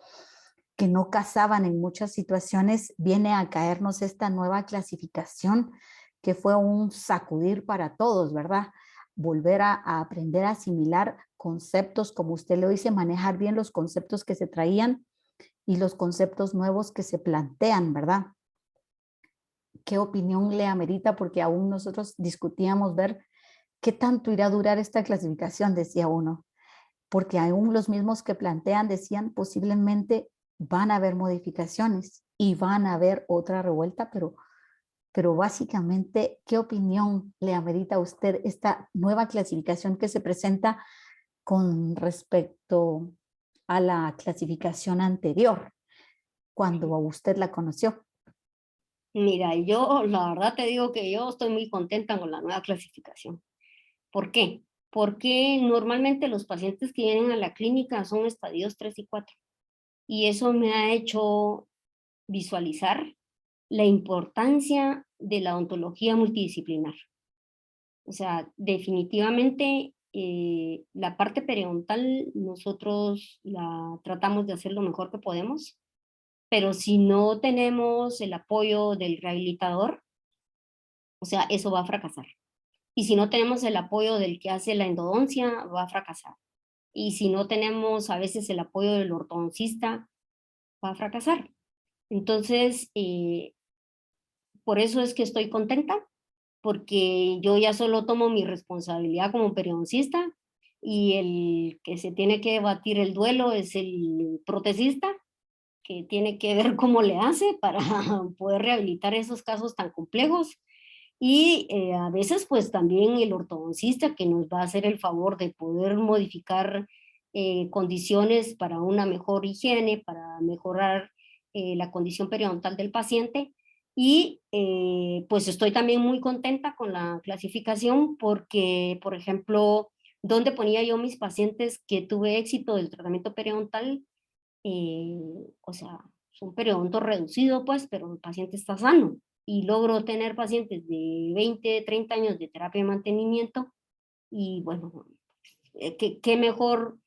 que no casaban en muchas situaciones. Viene a caernos esta nueva clasificación que fue un sacudir para todos, ¿verdad? Volver a aprender a asimilar conceptos, como usted lo dice, manejar bien los conceptos que se traían y los conceptos nuevos que se plantean, ¿verdad? ¿Qué opinión le amerita? Porque aún nosotros discutíamos ver qué tanto irá a durar esta clasificación, decía uno, porque aún los mismos que plantean decían posiblemente van a haber modificaciones y van a haber otra revuelta, pero básicamente, ¿qué opinión le amerita a usted esta nueva clasificación que se presenta con respecto a la clasificación anterior, cuando usted la conoció? Mira, yo la verdad te digo que yo estoy muy contenta con la nueva clasificación. ¿Por qué? Porque normalmente los pacientes que vienen a la clínica son estadios 3 y 4. Y eso me ha hecho visualizar la importancia de la odontología multidisciplinar. O sea, definitivamente la parte periodontal nosotros la tratamos de hacer lo mejor que podemos, pero si no tenemos el apoyo del rehabilitador, o sea, eso va a fracasar. Y si no tenemos el apoyo del que hace la endodoncia, va a fracasar. Y si no tenemos a veces el apoyo del ortodoncista, va a fracasar. Entonces, por eso es que estoy contenta, porque yo ya solo tomo mi responsabilidad como periodoncista y el que se tiene que batir el duelo es el protesista, que tiene que ver cómo le hace para poder rehabilitar esos casos tan complejos. Y a veces pues también el ortodoncista, que nos va a hacer el favor de poder modificar condiciones para una mejor higiene, para mejorar la condición periodontal del paciente. Y pues estoy también muy contenta con la clasificación porque, por ejemplo, donde ponía yo mis pacientes que tuve éxito del tratamiento periodontal, o sea, es un periodonto reducido pues, pero el paciente está sano. Y logro tener pacientes de 20, 30 años de terapia de mantenimiento y bueno, qué mejor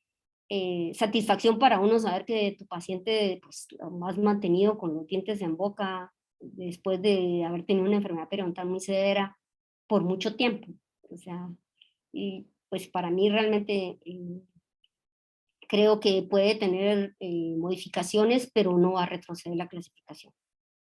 satisfacción para uno saber que tu paciente pues, lo has mantenido con los dientes en boca después de haber tenido una enfermedad periodontal muy severa por mucho tiempo. O sea, y pues para mí realmente creo que puede tener modificaciones, pero no va a retroceder la clasificación.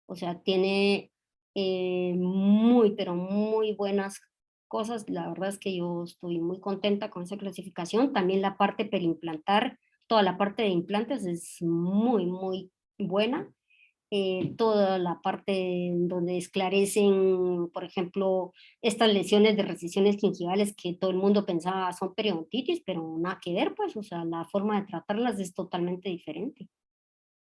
O sea, tiene pero muy buenas cosas. La verdad es que yo estoy muy contenta con esa clasificación. También la parte perimplantar, toda la parte de implantes es muy buena. toda la parte en donde esclarecen, por ejemplo, estas lesiones de recisiones gingivales que todo el mundo pensaba son periodontitis, pero nada que ver, pues, o sea, la forma de tratarlas es totalmente diferente.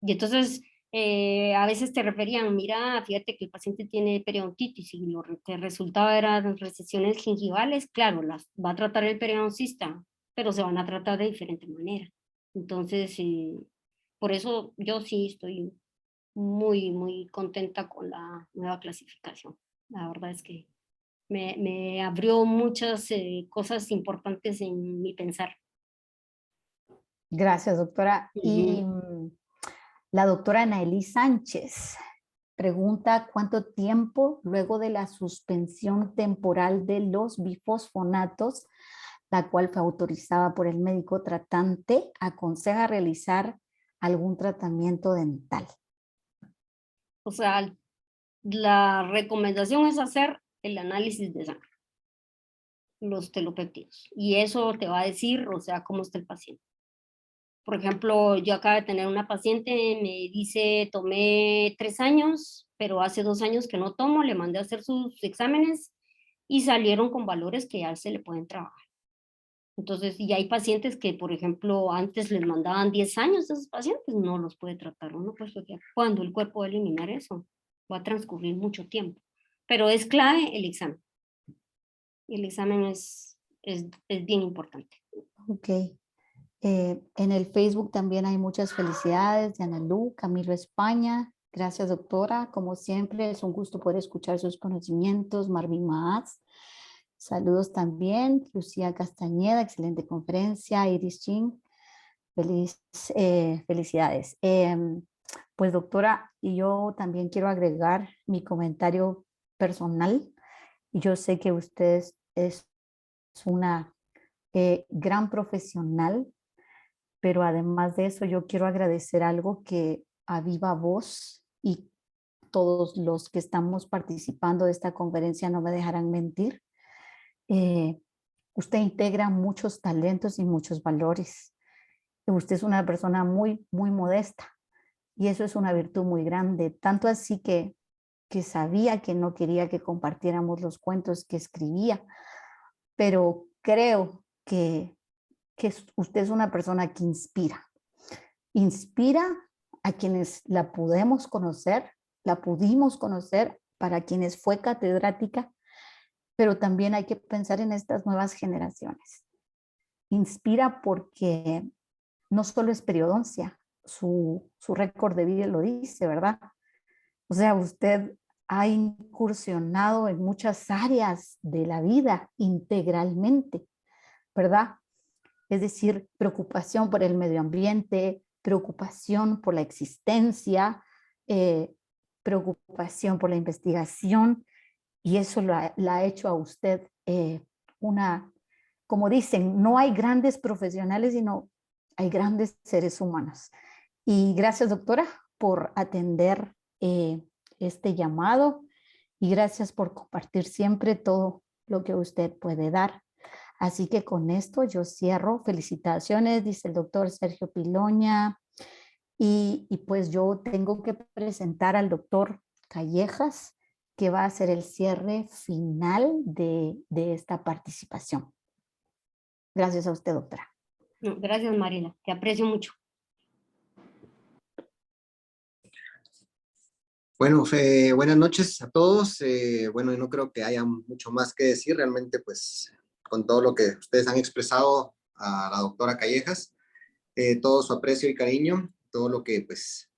Y entonces, a veces te referían, mira, fíjate que el paciente tiene periodontitis y lo que resultaba eran recisiones gingivales, claro, las va a tratar el periodoncista, pero se van a tratar de diferente manera. Entonces, por eso yo sí estoy muy contenta con la nueva clasificación. La verdad es que me abrió muchas cosas importantes en mi pensar. Gracias, doctora. Y la doctora Anaeli Sánchez pregunta cuánto tiempo luego de la suspensión temporal de los bifosfonatos, la cual fue autorizada por el médico tratante, aconseja realizar algún tratamiento dental. O sea, la recomendación es hacer el análisis de sangre, los telopéptidos, y eso te va a decir, o sea, cómo está el paciente. Por ejemplo, yo acabo de tener una paciente, me dice, tomé 3 años, pero hace 2 años que no tomo, le mandé a hacer sus exámenes y salieron con valores que ya se le pueden trabajar. Entonces, y hay pacientes que, por ejemplo, antes les mandaban 10 años a esos pacientes, no los puede tratar uno, pues porque cuando el cuerpo va a eliminar eso, va a transcurrir mucho tiempo. Pero es clave el examen. El examen es bien importante. Ok. En el Facebook también hay muchas felicidades de Analú, Camilo España. Gracias, doctora. Como siempre, es un gusto poder escuchar sus conocimientos. Marvin Maaz. Saludos también. Lucía Castañeda, excelente conferencia. Iris Chin, felicidades. Pues, doctora, y yo también quiero agregar mi comentario personal. Yo sé que usted es una gran profesional, pero además de eso yo quiero agradecer algo que a viva voz y todos los que estamos participando de esta conferencia no me dejarán mentir. Usted integra muchos talentos y muchos valores. Usted es una persona muy modesta y eso es una virtud muy grande, tanto así que sabía que no quería que compartiéramos los cuentos que escribía, pero creo que usted es una persona que inspira a quienes la pudimos conocer, para quienes fue catedrática, pero también hay que pensar en estas nuevas generaciones. Inspira porque no solo es periodoncia, su récord de vida lo dice, ¿verdad? O sea, usted ha incursionado en muchas áreas de la vida integralmente, ¿verdad? Es decir, preocupación por el medio ambiente, preocupación por la existencia, preocupación por la investigación, y eso la ha hecho a usted como dicen, no hay grandes profesionales, sino hay grandes seres humanos. Y gracias, doctora, por atender este llamado, y gracias por compartir siempre todo lo que usted puede dar. Así que con esto yo cierro. Felicitaciones, dice el doctor Sergio Piloña. Y pues yo tengo que presentar al doctor Callejas, que va a hacer el cierre final de esta participación. Gracias a usted, doctora. Gracias, Marina. Te aprecio mucho. Bueno, buenas noches a todos. Bueno, no creo que haya mucho más que decir. Realmente, pues, con todo lo que ustedes han expresado a la doctora Callejas, todo su aprecio y cariño, todo lo que, pues,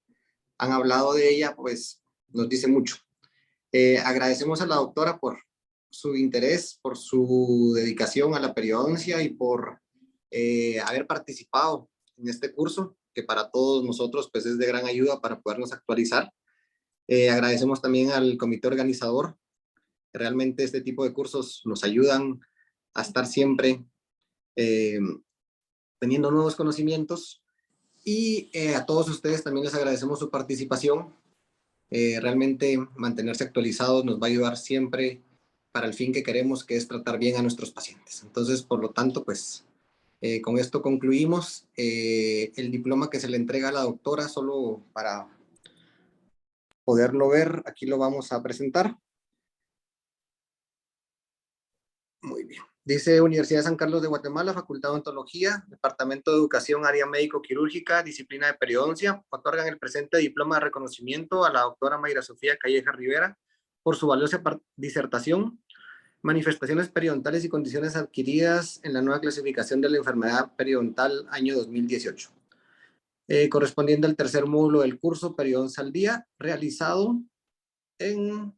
han hablado de ella, pues, nos dice mucho. Agradecemos a la doctora por su interés, por su dedicación a la periodoncia y por haber participado en este curso, que para todos nosotros, pues, es de gran ayuda para podernos actualizar. Agradecemos también al comité organizador. Realmente este tipo de cursos nos ayudan a estar siempre teniendo nuevos conocimientos, y a todos ustedes también les agradecemos su participación. Realmente mantenerse actualizados nos va a ayudar siempre para el fin que queremos, que es tratar bien a nuestros pacientes. Entonces, por lo tanto, pues con esto concluimos. El diploma que se le entrega a la doctora, solo para poderlo ver, aquí lo vamos a presentar. Muy bien. Dice Universidad de San Carlos de Guatemala, Facultad de Odontología, Departamento de Educación, Área Médico-Quirúrgica, Disciplina de Periodoncia, otorgan el presente diploma de reconocimiento a la doctora Mayra Sofía Callejas Rivera por su valiosa disertación, Manifestaciones periodontales y condiciones adquiridas en la nueva clasificación de la enfermedad periodontal año 2018. Correspondiente al tercer módulo del curso Periodoncia al Día, realizado de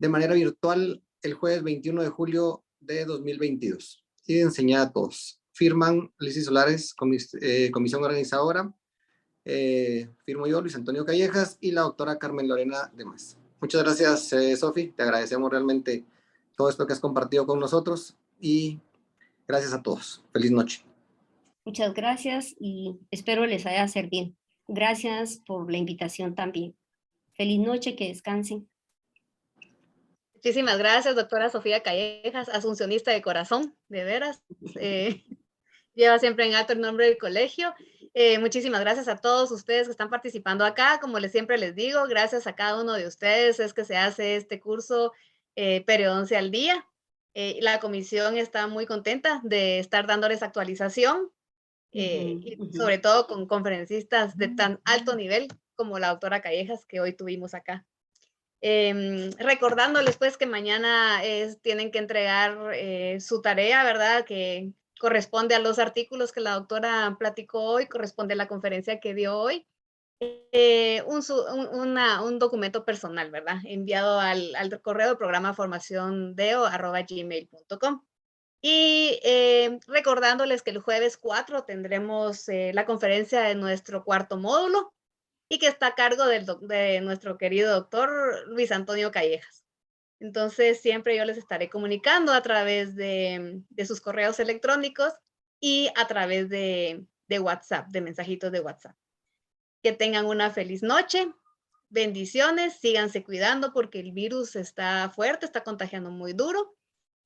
manera virtual el jueves 21 de julio de 2022. Y enseñada a todos. Firman Lizy Solares, comisión organizadora. Firmo yo, Luis Antonio Callejas, y la doctora Carmen Lorena Demás. Muchas gracias, Sofi. Te agradecemos realmente todo esto que has compartido con nosotros y gracias a todos. Feliz noche. Muchas gracias y espero les haya servido. Gracias por la invitación también. Feliz noche, que descansen. Muchísimas gracias, doctora Sofía Callejas, asuncionista de corazón, de veras. Lleva siempre en alto el nombre del colegio. Muchísimas gracias a todos ustedes que están participando acá. Como siempre les digo, gracias a cada uno de ustedes es que se hace este curso Periodoncia al Día. La comisión está muy contenta de estar dándoles actualización, y sobre todo con conferencistas de tan alto nivel como la doctora Callejas que hoy tuvimos acá. Recordándoles pues que mañana tienen que entregar su tarea, ¿verdad? Que corresponde a los artículos que la doctora platicó hoy, corresponde a la conferencia que dio hoy. Un documento personal, ¿verdad? Enviado al correo del programa formaciondeo@gmail.com. Y recordándoles que el jueves 4 tendremos la conferencia de nuestro cuarto módulo y que está a cargo de nuestro querido doctor Luis Antonio Callejas. Entonces, siempre yo les estaré comunicando a través de sus correos electrónicos y a través de WhatsApp, de mensajitos de WhatsApp. Que tengan una feliz noche, bendiciones, síganse cuidando porque el virus está fuerte, está contagiando muy duro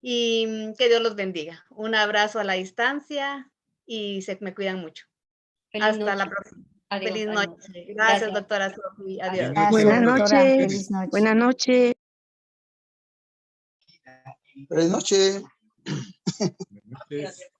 y que Dios los bendiga. Un abrazo a la distancia y me cuidan mucho. Hasta la próxima. Adiós, Feliz adiós. noche. Gracias, doctora Sofía. Adiós. Buenas noches. Buenas noches. Buenas noches. Buenas noches.